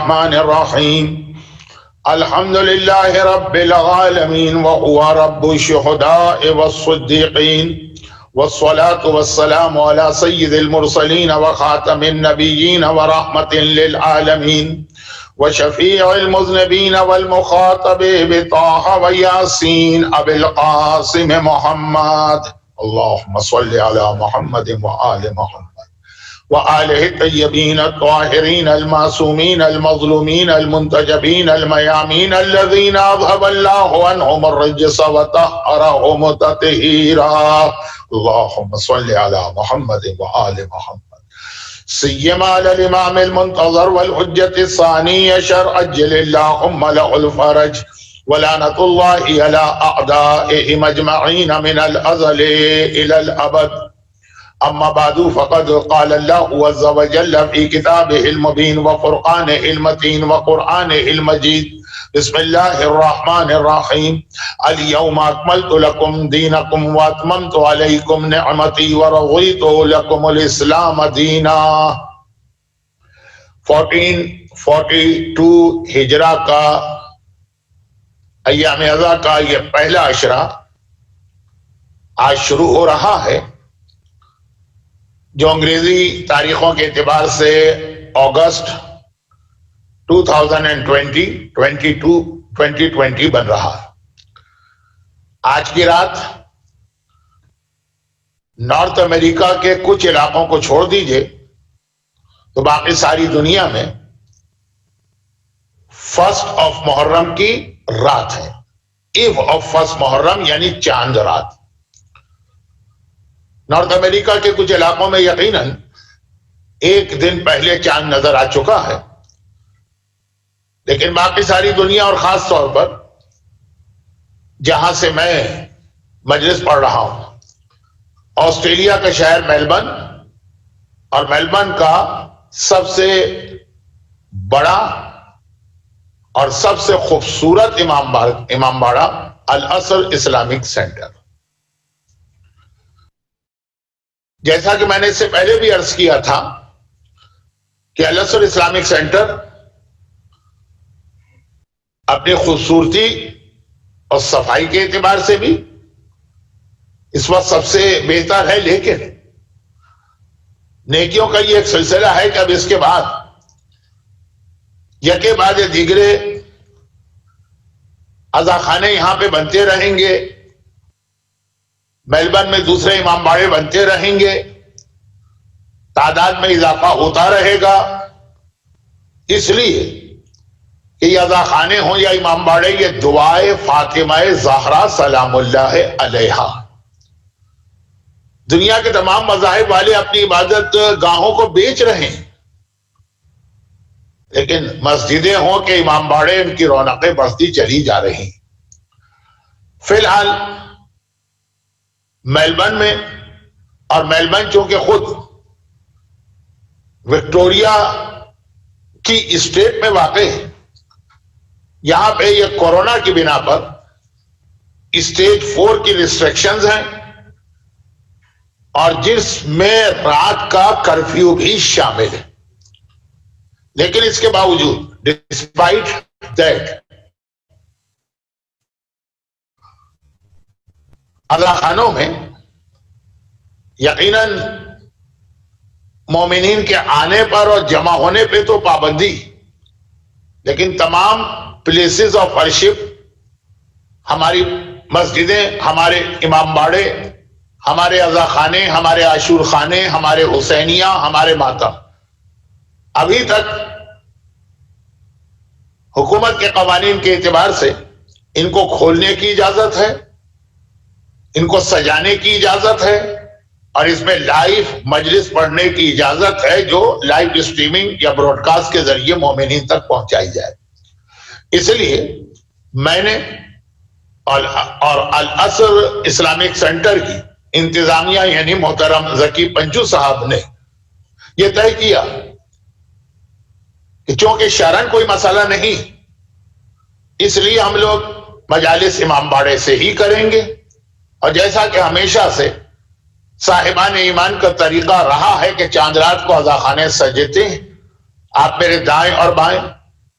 الرحمن الرحیم الحمد للہ رب العالمین وهو رب الشہداء والصدیقین والصلاة والسلام على سید المرسلین وخاتم النبیین ورحمة للعالمین وشفیع المذنبین والمخاطب بطاہ ویاسین ابی القاسم محمد اللہم صل علی محمد وآل محمد وآلہ الطیبین الطاہرین المعصومین المظلومین المنتجبین المیامین الذین اذهب اللہ عنہم الرجس وطہرہم تطہیرا اللہم صل علی محمد وآل محمد سیما علی الامام المنتظر والحجة الثانی عشر اجل اللہم له الفرج ولعنة الله على أعدائهم أجمعين من الأزل إلى الأبد اما بعد فقد قال الله عز وجل في كتابه المبين وفرقانه المتين وقرآنه المجيد بسم الله الرحمن الرحيم اليوم أكملت لكم دينكم وأتممت عليكم نعمتي ورضيت لكم الإسلام دينا 1442 ہجرہ کا ایام اذا کا یہ پہلا عشرہ آج شروع ہو رہا ہے، جو انگریزی تاریخوں کے اعتبار سے اگست 2020 بن رہا ہے۔ آج کی رات نارتھ امریکہ کے کچھ علاقوں کو چھوڑ دیجئے تو باقی ساری دنیا میں فرسٹ آف محرم کی رات ہے، ایو آف فرسٹ محرم یعنی چاند رات۔ نارتھ امریکہ کے کچھ علاقوں میں یقیناً ایک دن پہلے چاند نظر آ چکا ہے، لیکن باقی ساری دنیا اور خاص طور پر جہاں سے میں مجلس پڑھ رہا ہوں، آسٹریلیا کا شہر میلبرن، اور میلبرن کا سب سے بڑا اور سب سے خوبصورت امام باڑہ الازہر اسلامک سینٹر۔ جیسا کہ میں نے اس سے پہلے بھی عرض کیا تھا کہ الازہر اسلامک سینٹر اپنی خوبصورتی اور صفائی کے اعتبار سے بھی اس وقت سب سے بہتر ہے، لیکن نیکیوں کا یہ ایک سلسلہ ہے کہ اب اس کے بعد یکے بعد دیگرے عزاخانے یہاں پہ بنتے رہیں گے، میلبرن میں دوسرے امام باڑے بنتے رہیں گے، تعداد میں اضافہ ہوتا رہے گا، اس لیے کہ یہ عزاخانے ہوں یا امام باڑے، یہ دعائے فاطمہ زہرا سلام اللہ علیہا۔ دنیا کے تمام مذاہب والے اپنی عبادت گاہوں کو بیچ رہے ہیں، لیکن مسجدیں ہوں کہ امام باڑے، ان کی رونقیں بڑھتی چلی جا رہی۔ فی الحال میلبرن میں، اور میلبرن چونکہ خود وکٹوریا کی اسٹیٹ میں واقع ہے، یہاں پہ یہ کورونا کی بنا پر اسٹیج 4 کی ریسٹرکشنز ہیں، اور جس میں رات کا کرفیو بھی شامل ہے۔ لیکن اس کے باوجود ڈسپائٹ دیٹ عزاخانوں میں یقیناً مومنین کے آنے پر اور جمع ہونے پہ تو پابندی، لیکن تمام پلیسز آف ورشپ، ہماری مسجدیں، ہمارے امام باڑے، ہمارے عزاخانے، ہمارے عاشور خانے، ہمارے حسینیہ، ہمارے ماتم، ابھی تک حکومت کے قوانین کے اعتبار سے ان کو کھولنے کی اجازت ہے، ان کو سجانے کی اجازت ہے، اور اس میں لائیو مجلس پڑھنے کی اجازت ہے، جو لائیو اسٹریمنگ یا براڈ کاسٹ کے ذریعے مومنین تک پہنچائی جائے۔ اس لیے میں نے اور الازہر اسلامک سینٹر کی انتظامیہ یعنی محترم ذکی پنجو صاحب نے یہ طے کیا کہ چونکہ شرعاً کوئی مسئلہ نہیں، اس لیے ہم لوگ مجالس امام باڑے سے ہی کریں گے، اور جیسا کہ ہمیشہ سے صاحبان ایمان کا طریقہ رہا ہے کہ چاند رات کو عزاخانے سجتے ہیں، آپ میرے دائیں اور بائیں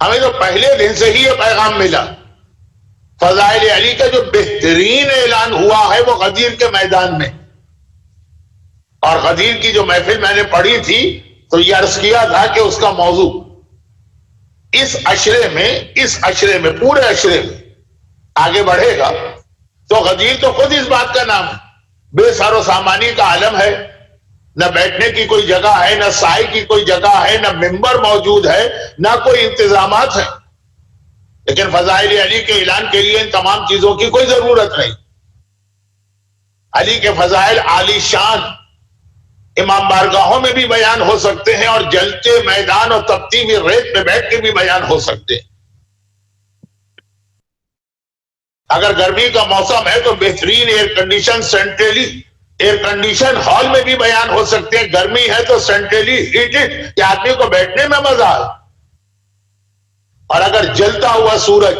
ہمیں تو پہلے دن سے ہی یہ پیغام ملا. فضائل علی کا جو بہترین اعلان ہوا ہے وہ غدیر کے میدان میں. اور غدیر کی جو محفل میں نے پڑھی تھی تو یہ عرض کیا تھا کہ اس کا موضوع اس عشرے میں پورے عشرے میں آگے بڑھے گا تو غدیر تو خود اس بات کا نام ہے. بے سار و سامانی کا عالم ہے، نہ بیٹھنے کی کوئی جگہ ہے، نہ سائے کی کوئی جگہ ہے، نہ ممبر موجود ہے، نہ کوئی انتظامات ہیں. لیکن فضائل علی کے اعلان کے لیے ان تمام چیزوں کی کوئی ضرورت نہیں. علی کے فضائل عالی شان امام بارگاہوں میں بھی بیان ہو سکتے ہیں اور جلتے میدان اور تپتی ہوئی ریت پہ بیٹھ کے بھی بیان ہو سکتے ہیں. اگر گرمی کا موسم ہے تو بہترین air condition centrally air condition hall میں بھی بیان ہو سکتے ہیں. گرمی ہے تو سینٹرلی ہیٹڈ کہ آدمی کو بیٹھنے میں مزہ آئے. اور اگر جلتا ہوا سورج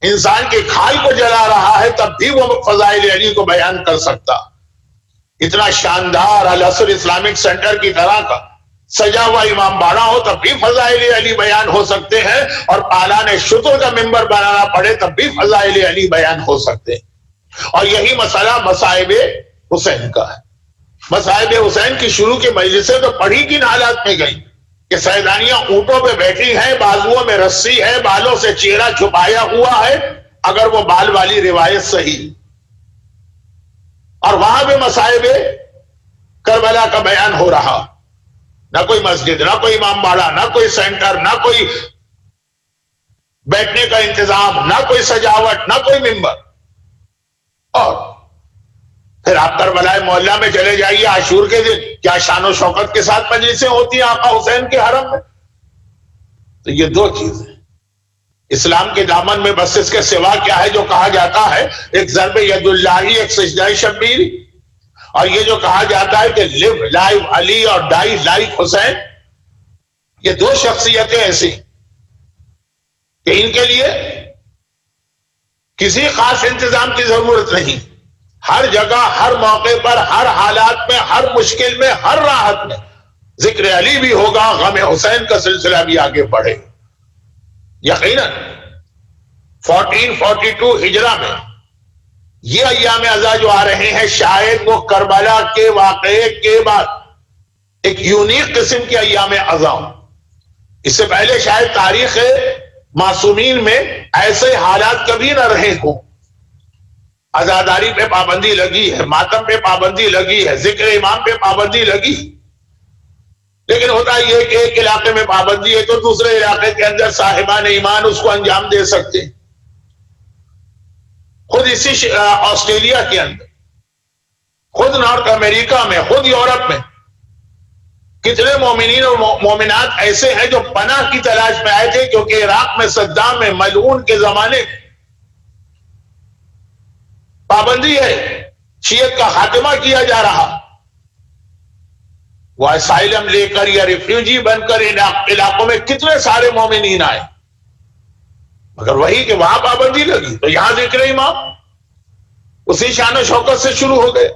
انسان کے کھال کو جلا رہا ہے تب بھی وہ فضائل علی کو بیان کر سکتا. اتنا شاندار العصر اسلامک سینٹر کی طرح کا سجا ہوا امام باڑہ ہو تب بھی فضائل علی بیان ہو سکتے ہیں، اور پالان شتر کا ممبر بنانا پڑے تب بھی فضائل علی بیان ہو سکتے ہیں. اور یہی مسئلہ مصائب حسین کا ہے. مصائب حسین کی شروع کی مجلسیں تو پڑھی کن حالات میں گئی کہ سیدانیاں اونٹوں پہ بیٹھی ہیں، بازوؤں میں رسی ہے، بالوں سے چہرہ چھپایا ہوا ہے اگر وہ بال والی روایت صحیح. اور وہاں بھی مصائب کربلا کا بیان ہو رہا. نہ کوئی مسجد، نہ کوئی امام باڑہ، نہ کوئی سینٹر، نہ کوئی بیٹھنے کا انتظام، نہ کوئی سجاوٹ، نہ کوئی ممبر. اور پھر آپ کربلا محلہ میں چلے جائیے عاشور کے دن، کیا شان و شوکت کے ساتھ مجلسیں ہوتی ہیں آقا حسین کے حرم میں. تو یہ دو چیزیں اسلام کے دامن میں بس اس کے سوا کیا ہے جو کہا جاتا ہے ایک ضرب ید اللہ، ایک سجدہ شبیر. اور یہ جو کہا جاتا ہے کہ لیو لائف علی اور ڈائی لائف حسین، یہ دو شخصیتیں ایسی کہ ان کے لیے کسی خاص انتظام کی ضرورت نہیں. ہر جگہ، ہر موقع پر، ہر حالات میں، ہر مشکل میں، ہر راحت میں ذکر علی بھی ہوگا، غم حسین کا سلسلہ بھی آگے بڑھے. یقیناً 1442 ہجرہ میں یہ ایام ازا جو آ رہے ہیں شاید وہ کربلا کے واقعے کے بعد ایک یونیک قسم کے ایام ازا ہوں. اس سے پہلے شاید تاریخ معصومین میں ایسے حالات کبھی نہ رہے ہوں. عزاداری پہ پابندی لگی ہے، ماتم پہ پابندی لگی ہے، ذکر امام پہ پابندی لگی. لیکن ہوتا یہ کہ ایک علاقے میں پابندی ہے تو دوسرے علاقے کے اندر صاحبان ایمان اس کو انجام دے سکتے ہیں. خود اسی آسٹریلیا کے اندر، خود نارتھ امریکہ میں، خود یورپ میں کتنے مومنین اور مومنات ایسے ہیں جو پناہ کی تلاش میں آئے تھے کیونکہ عراق میں صدام میں ملعون کے زمانے پابندی ہے، شیعت کا خاتمہ کیا جا رہا. وہ اسائلم لے کر یا ریفیوجی بن کر علاقوں میں کتنے سارے مومنین آئے، مگر وہی کہ وہاں پابندی لگی تو یہاں ذکر امام اسی شان و شوکت سے شروع ہو گئے.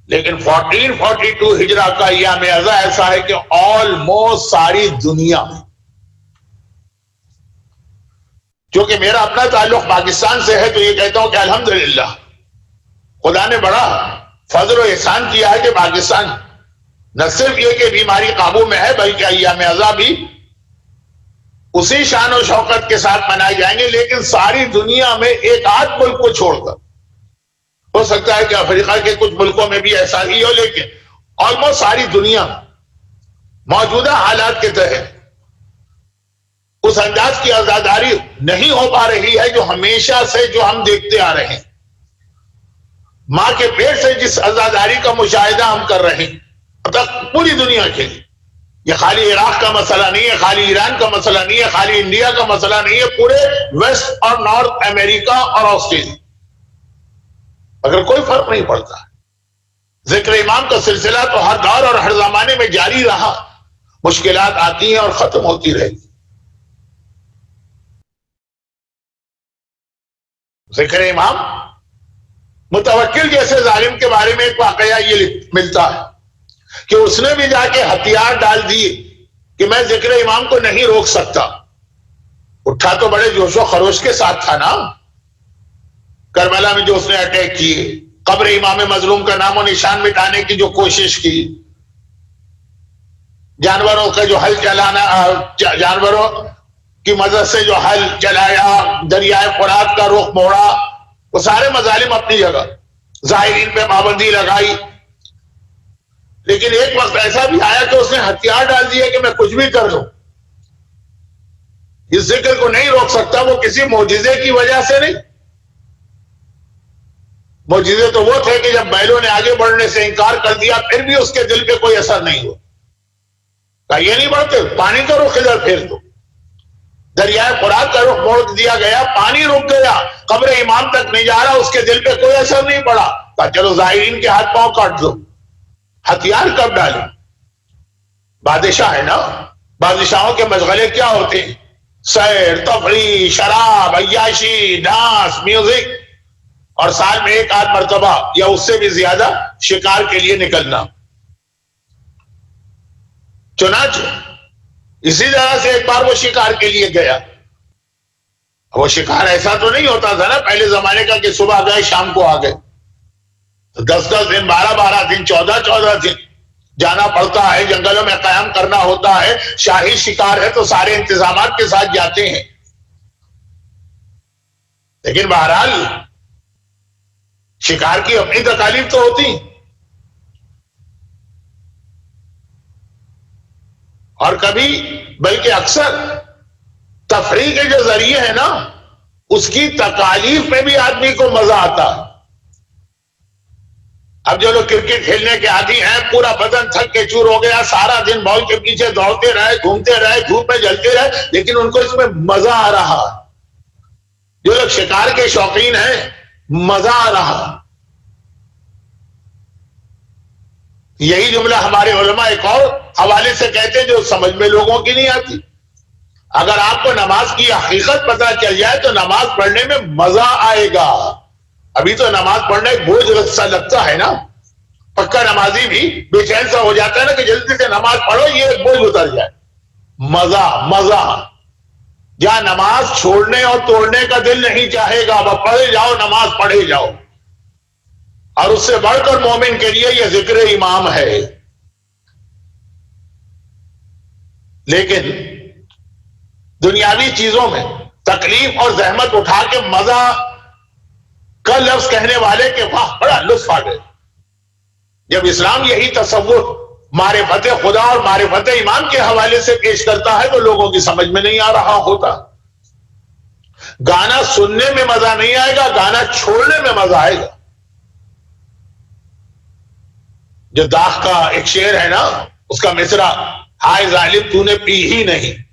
لیکن 1442 ہجرہ کا ایام ازا ایسا ہے کہ آلموسٹ ساری دنیا میں، چونکہ میرا اپنا تعلق پاکستان سے ہے تو یہ کہتا ہوں کہ الحمدللہ خدا نے بڑا فضل و احسان کیا ہے کہ پاکستان نہ صرف یہ کہ بیماری قابو میں ہے بلکہ ایام ازا بھی اسی شان و شوکت کے ساتھ منائے جائیں گے. لیکن ساری دنیا میں ایک آدھ ملک کو چھوڑ کر، ہو سکتا ہے کہ افریقہ کے کچھ ملکوں میں بھی ایسا ہی ہو، لیکن آلموسٹ ساری دنیا موجودہ حالات کے تحت اس انداز کی عزاداری نہیں ہو پا رہی ہے جو ہمیشہ سے جو ہم دیکھتے آ رہے ہیں. ماں کے پیٹ سے جس عزاداری کا مشاہدہ ہم کر رہے ہیں پوری دنیا کے لیے، یہ خالی عراق کا مسئلہ نہیں ہے، خالی ایران کا مسئلہ نہیں ہے، خالی انڈیا کا مسئلہ نہیں ہے، پورے ویسٹ اور نارتھ امریکہ اور آسٹریلیا، اگر کوئی فرق نہیں پڑتا. ذکر امام کا سلسلہ تو ہر دور اور ہر زمانے میں جاری رہا. مشکلات آتی ہیں اور ختم ہوتی رہی. ذکر امام متوکل جیسے ظالم کے بارے میں ایک واقعہ یہ ملتا ہے کہ اس نے بھی جا کے ہتھیار ڈال دیے کہ میں ذکر امام کو نہیں روک سکتا. اٹھا تو بڑے جوش و خروش کے ساتھ تھا نا. کربلا میں جو اس نے اٹیک کیے, قبر امام مظلوم کا نام و نشان مٹانے کی جو کوشش کی, جانوروں کا جو حل چلانا, جانوروں کی مدد سے جو حل چلایا, دریائے فرات کا رخ موڑا, وہ سارے مظالم اپنی جگہ, ظاہرین پہ پابندی لگائی. لیکن ایک وقت ایسا بھی آیا کہ اس نے ہتھیار ڈال دیا کہ میں کچھ بھی کر لوں, اس ذکر کو نہیں روک سکتا. وہ کسی معجزے کی وجہ سے نہیں. معجزے تو وہ تھے کہ جب بیلوں نے آگے بڑھنے سے انکار کر دیا پھر بھی اس کے دل پہ کوئی اثر نہیں ہوا. کہا یہ نہیں بڑھتے, پانی کا رخ ادھر پھیر دو. دریائے فرات کا رخ موڑ دیا گیا, پانی رک گیا, قبر امام تک نہیں جا رہا, اس کے دل پہ کوئی اثر نہیں پڑا. کہا چلو ظاہرین کے ہاتھ پاؤں کاٹ دو. ہتھیار کب ڈالے؟ بادشاہ ہے نا, بادشاہوں کے مشغلے کیا ہوتے ہیں؟ سیر, تفریح, شراب, عیاشی, ڈانس, میوزک, اور سال میں ایک آدھ مرتبہ یا اس سے بھی زیادہ شکار کے لیے نکلنا. چنانچہ اسی طرح سے ایک بار وہ شکار کے لیے گیا. وہ شکار ایسا تو نہیں ہوتا تھا نا پہلے زمانے کا کہ صبح گئے شام کو آ گئے. 10-10 دن, 12-12 دن, 14-14 دن جانا پڑتا ہے, جنگلوں میں قیام کرنا ہوتا ہے. شاہی شکار ہے تو سارے انتظامات کے ساتھ جاتے ہیں. لیکن بہرحال شکار کی اپنی تکالیف تو ہوتی, اور کبھی بلکہ اکثر تفریح کے جو ذریعے ہیں نا اس کی تکالیف میں بھی آدمی کو مزہ آتا ہے. اب جو لوگ کرکٹ کھیلنے کے عادی ہیں, پورا بدن تھک کے چور ہو گیا, سارا دن بال کے پیچھے دوڑتے رہے, گھومتے رہے, دھوپ میں جلتے رہے, لیکن ان کو اس میں مزہ آ رہا. جو لوگ شکار کے شوقین ہیں مزہ آ رہا. یہی جملہ ہمارے علماء ایک اور حوالے سے کہتے ہیں جو سمجھ میں لوگوں کی نہیں آتی. اگر آپ کو نماز کی حقیقت پتہ چل جائے تو نماز پڑھنے میں مزہ آئے گا. ابھی تو نماز پڑھنا ایک بوجھ سا لگتا ہے نا, پکا نمازی بھی بے چین سا ہو جاتا ہے نا کہ جلدی سے نماز پڑھو, یہ ایک بوجھ اتر جائے. مزہ جہاں نماز چھوڑنے اور توڑنے کا دل نہیں چاہے گا, وہ پڑھے جاؤ, نماز پڑھے جاؤ. اور اس سے بڑھ کر مومن کے لیے یہ ذکر امام ہے. لیکن دنیاوی چیزوں میں تکلیف اور زحمت اٹھا کے مزہ کا لفظ کہنے والے کے واہ بڑا لطف آ گئے. جب اسلام یہی تصور معرفت خدا اور معرفت امام کے حوالے سے پیش کرتا ہے تو لوگوں کی سمجھ میں نہیں آ رہا ہوتا. گانا سننے میں مزہ نہیں آئے گا, گانا چھوڑنے میں مزہ آئے گا. جو داغ کا ایک شعر ہے نا, اس کا مصرع, ہائے ظالم تو نے پی ہی نہیں.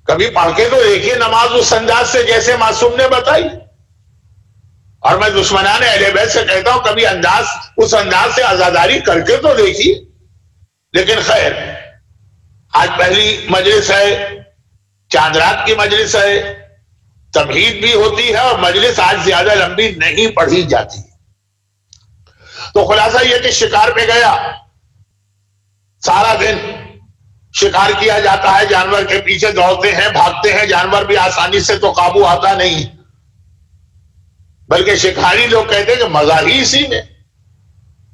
کبھی پڑھ کے تو دیکھیے نماز اس انداز سے جیسے معصوم نے بتائی. اور میں دشمنان اہل بیت سے کہتا ہوں کبھی اس انداز سے عزاداری کر کے تو دیکھیے. لیکن خیر, آج پہلی مجلس ہے, چاند رات کی مجلس ہے, تمہید بھی ہوتی ہے, اور مجلس آج زیادہ لمبی نہیں پڑھی جاتی. تو خلاصہ یہ کہ شکار پہ گیا, سارا دن شکار کیا جاتا ہے, جانور کے پیچھے دوڑتے ہیں, بھاگتے ہیں. جانور بھی آسانی سے تو قابو آتا نہیں, بلکہ شکاری لوگ کہتے ہیں کہ مزہ ہی اسی میں.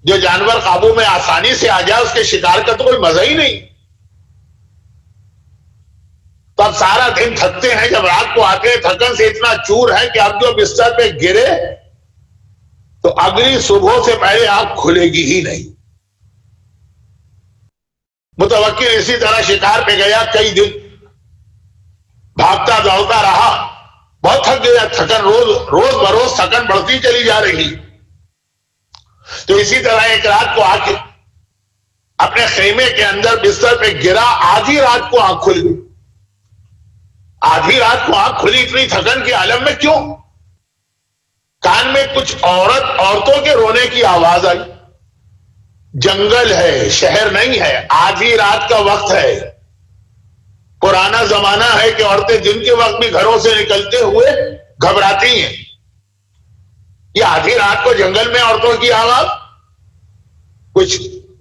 جو جانور قابو میں آسانی سے آ جائے اس کے شکار کا تو کوئی مزہ ہی نہیں. تو اب سارا دن تھکتے ہیں, جب رات کو آتے ہیں تھکن سے اتنا چور ہے کہ اب جو بستر پہ گرے تو اگلی صبح سے پہلے آنکھ کھلے گی ہی نہیں. متوکل اسی طرح شکار پہ گیا, کئی دن بھاگتا دوڑتا رہا, بہت تھک گیا. تھکن روز بروز تھکن بڑھتی چلی جا رہی. تو اسی طرح ایک رات کو آ کے اپنے خیمے کے اندر بستر پہ گرا, آدھی رات کو آنکھ کھل گئی. آدھی رات کو آنکھ کھلی اتنی تھکن کے عالم میں کیوں؟ کان میں کچھ عورتوں کے رونے کی آواز آئی. جنگل ہے, شہر نہیں ہے, آدھی رات کا وقت ہے, پرانا زمانہ ہے کہ عورتیں دن کے وقت بھی گھروں سے نکلتے ہوئے گھبراتی ہیں. یہ آدھی رات کو جنگل میں عورتوں کی آواز, کچھ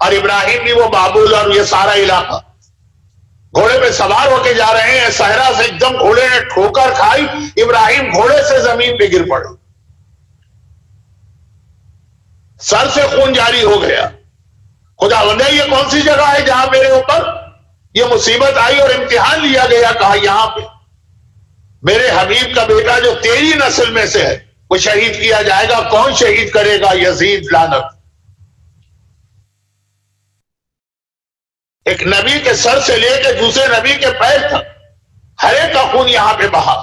اور ابراہیم بھی وہ بابل اور یہ سارا علاقہ گھوڑے پہ سوار ہو کے جا رہے ہیں. صحرا سے ایک دم گھوڑے نے ٹھوکر کھائی, ابراہیم گھوڑے سے زمین پہ گر پڑے, سر سے خون جاری ہو گیا. خدا بندہ یہ کون سی جگہ ہے جہاں میرے اوپر یہ مصیبت آئی اور امتحان لیا گیا؟ کہا یہاں پہ میرے حبیب کا بیٹا جو تیری نسل میں سے ہے وہ شہید کیا جائے گا. کون شہید کرے گا؟ یزید لعنت. ایک نبی کے سر سے لے کے دوسرے نبی کے پیر تک ہر ایک کا خون یہاں پہ بہا.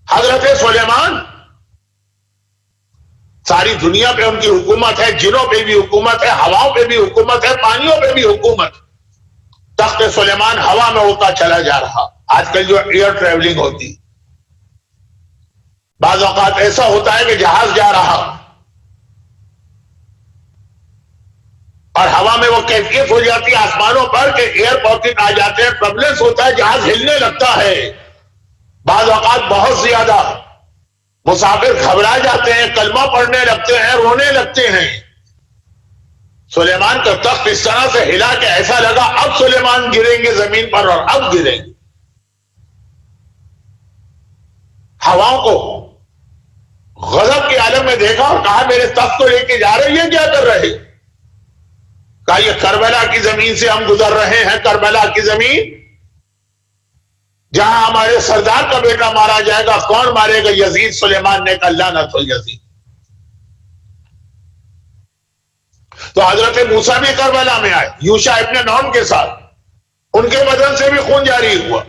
حضرت سلیمان, ساری دنیا پہ ان کی حکومت ہے, جنوں پہ بھی حکومت ہے, ہواؤں پہ بھی حکومت ہے, پانیوں پہ بھی حکومت. تخت سلیمان ہوا میں ہوتا چلا جا رہا. آج کل جو ایئر ٹریولنگ ہوتی, بعض اوقات ایسا ہوتا ہے کہ جہاز جا رہا اور ہوا میں وہ کیفیت ہو جاتی ہے آسمانوں پر کہ ایئر پاکٹ آ جاتے ہیں, ٹربلنس ہوتا ہے, جہاز ہلنے لگتا ہے. بعض اوقات بہت زیادہ مسافر گھبرا جاتے ہیں, کلمہ پڑھنے لگتے ہیں, رونے لگتے ہیں. سلیمان کا تخت اس طرح سے ہلا کہ ایسا لگا اب سلیمان گریں گے زمین پر اور اب گریں گے. ہواؤں کو غضب کے عالم میں دیکھا اور کہا میرے تخت کو لے کے جا رہے ہیں, کیا کر رہے؟ کہا یہ کربلا کی زمین سے ہم گزر رہے ہیں. کربلا کی زمین جہاں ہمارے سردار کا بیٹا مارا جائے گا. کون مارے گا؟ یزید. سلیمان نے کہا لعنت ہو یزید. تو حضرت موسیٰ بھی کربلا میں آئے یوشع ابن نون کے ساتھ, ان کے بدن سے بھی خون جاری ہوا.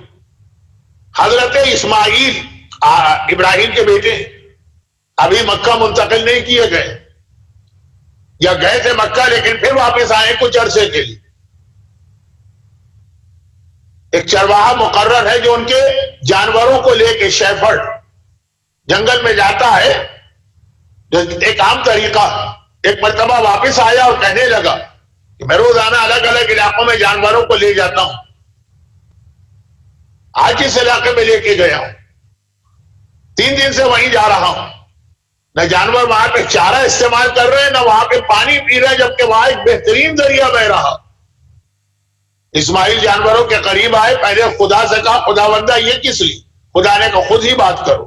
حضرت اسماعیل ابراہیم کے بیٹے ابھی مکہ منتقل نہیں کیے گئے, یا گئے تھے مکہ لیکن پھر واپس آئے کچھ عرصے کے لیے. ایک چرواہا مقرر ہے جو ان کے جانوروں کو لے کے, شیفرڈ, جنگل میں جاتا ہے. ایک عام طریقہ, ایک مرتبہ واپس آیا اور کہنے لگا کہ میں روزانہ الگ الگ علاقوں میں جانوروں کو لے جاتا ہوں, آج اس علاقے میں لے کے گیا ہوں, 3 دن سے وہیں جا رہا ہوں. نہ جانور وہاں پہ چارہ استعمال کر رہے ہیں, نہ وہاں پہ پانی پی رہے, جبکہ وہاں ایک بہترین دریا بہ رہا. اسماعیل جانوروں کے قریب آئے, پہلے خدا سے کہا خدا بندہ یہ کس لیے؟ خدا نے کہا خود ہی بات کرو.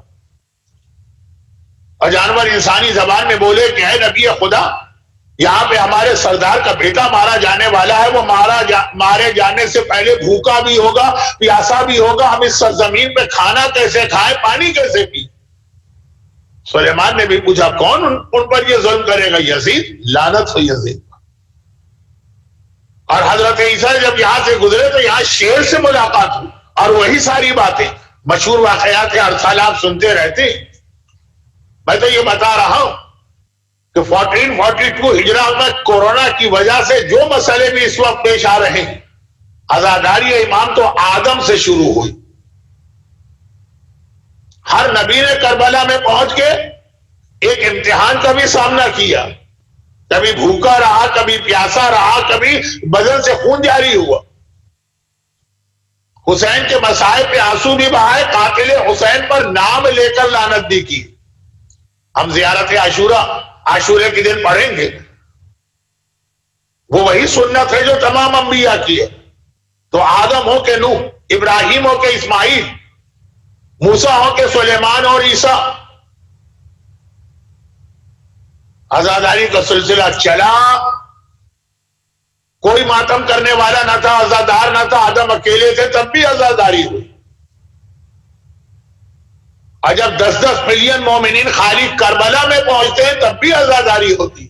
اور جانور انسانی زبان میں بولے کہ اے نبی خدا, یہاں پہ ہمارے سردار کا بیٹا مارا جانے والا ہے, وہ مارے جانے سے پہلے بھوکا بھی ہوگا, پیاسا بھی ہوگا, ہم اس سرزمین پہ کھانا کیسے کھائیں, پانی کیسے پی؟ سلیمان نے بھی پوچھا کون ان پر یہ ظلم کرے گا؟ یزید. لعنت ہو یزید. اور حضرت عیسیٰ جب یہاں سے گزرے تو یہاں شیر سے ملاقات ہوئی, اور وہی ساری باتیں مشہور واقعات ہیں, ہر سال آپ سنتے رہتے ہیں. میں تو یہ بتا رہا ہوں کہ 1442 ہجرہ میں کورونا کی وجہ سے جو مسئلے بھی اس وقت پیش آ رہے ہیں, عزاداری امام تو آدم سے شروع ہوئی. ہر نبی نے کربلا میں پہنچ کے ایک امتحان کا بھی سامنا کیا, کبھی بھوکا رہا, کبھی پیاسا رہا, کبھی بدن سے خون جاری ہوا. حسین کے مصائب پہ آنسو بھی بہائے, قاتل حسین پر نام لے کر لعنت بھی کی. ہم زیارت عاشورے کے دن پڑھیں گے, وہ وہی سنت ہے جو تمام انبیاء کی ہے. تو آدم ہو کے نوح, ابراہیم ہو کے اسماعیل, موسیٰ ہو کے سلیمان اور عیسیٰ, عزاداری کا سلسلہ چلا. کوئی ماتم کرنے والا نہ تھا, عزادار نہ تھا, آدم اکیلے تھے, تب بھی عزاداری ہوئی. اور جب 10-10 ملین مومنین خالی کربلا میں پہنچتے ہیں تب بھی عزاداری ہوتی,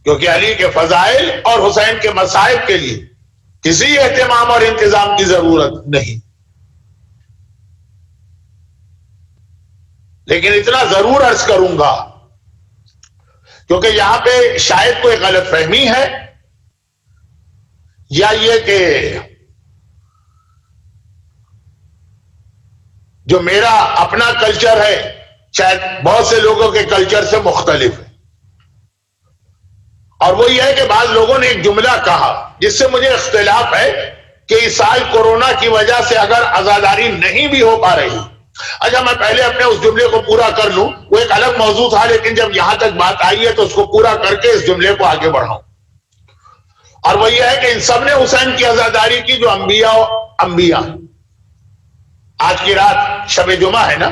کیونکہ علی کے فضائل اور حسین کے مصائب کے لیے کسی اہتمام اور انتظام کی ضرورت نہیں. لیکن اتنا ضرور عرض کروں گا, کیونکہ یہاں پہ شاید کوئی غلط فہمی ہے, یا یہ کہ جو میرا اپنا کلچر ہے شاید بہت سے لوگوں کے کلچر سے مختلف ہے. اور وہ یہ ہے کہ بعض لوگوں نے ایک جملہ کہا جس سے مجھے اختلاف ہے کہ اس سال کورونا کی وجہ سے اگر عزاداری نہیں بھی ہو پا رہی, اچھا میں پہلے اپنے اس جملے کو پورا کر لوں، وہ ایک الگ موضوع تھا، لیکن جب یہاں تک بات آئی ہے تو اس کو پورا کر کے اس جملے کو آگے بڑھاؤں، اور وہ یہ ہے کہ ان سب نے حسین کی عزاداری کی جو انبیاء. آج کی رات شب جمعہ ہے نا،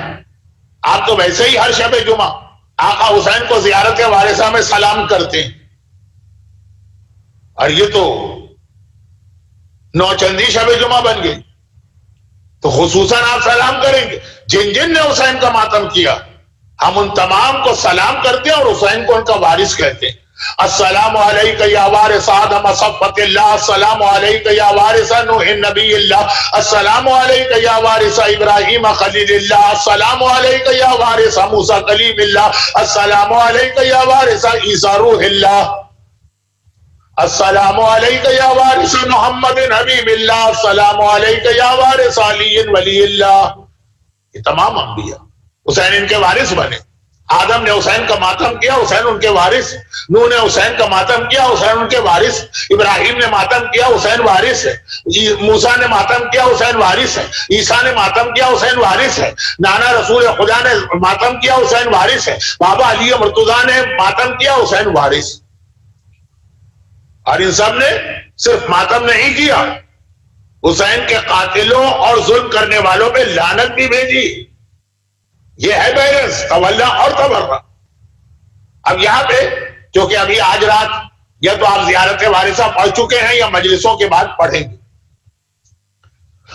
آپ تو ویسے ہی ہر شب جمعہ آقا حسین کو زیارت وارثہ میں سلام کرتے ہیں، اور یہ تو نوچندی شب جمعہ بن گئی، تو خصوصاً آپ سلام کریں گے. جن جن نے حسین کا ماتم کیا ہم ان تمام کو سلام کرتے ہیں اور حسین کو ان کا وارث کہتے ہیں. السلام علیکہ یا وارث آدم صفوت اللہ، السلام علیکہ یا وارث نوح نبی اللہ، السلام علیکہ یا وارث ابراہیم خلیل اللہ، السلام علیکہ یا وارث موسیٰ کلیم اللہ، السلام علیکہ یا وارث عیسیٰ روح اللہ، السلام علیکہ یا وارث محمد حبیب اللہ، السلام علیکہ یا وارث علی ولی اللہ. یہ تمام انبیاء حسین ان کے وارث بنے. آدم نے حسین کا ماتم کیا، حسین ان کے وارث. نوح نے حسین کا ماتم کیا، حسین ان کے وارث. ابراہیم نے ماتم کیا، حسین وارث ہے. موسیٰ نے ماتم کیا، حسین وارث ہے. عیسیٰ نے ماتم کیا، حسین وارث ہے. نانا رسول خدا نے ماتم کیا، حسین وارث ہے. بابا علی مرتضیٰ نے ماتم کیا، حسین وارث. اور ان سب نے صرف ماتم نہیں کیا، حسین کے قاتلوں اور ظلم کرنے والوں پہ لعنت بھی بھیجی. یہ ہے بیلنس، تولا اور تبرہ. اب یہاں پہ کیونکہ ابھی آج رات یا تو آپ زیارت وارثہ پڑھ چکے ہیں یا مجلسوں کے بعد پڑھیں گے.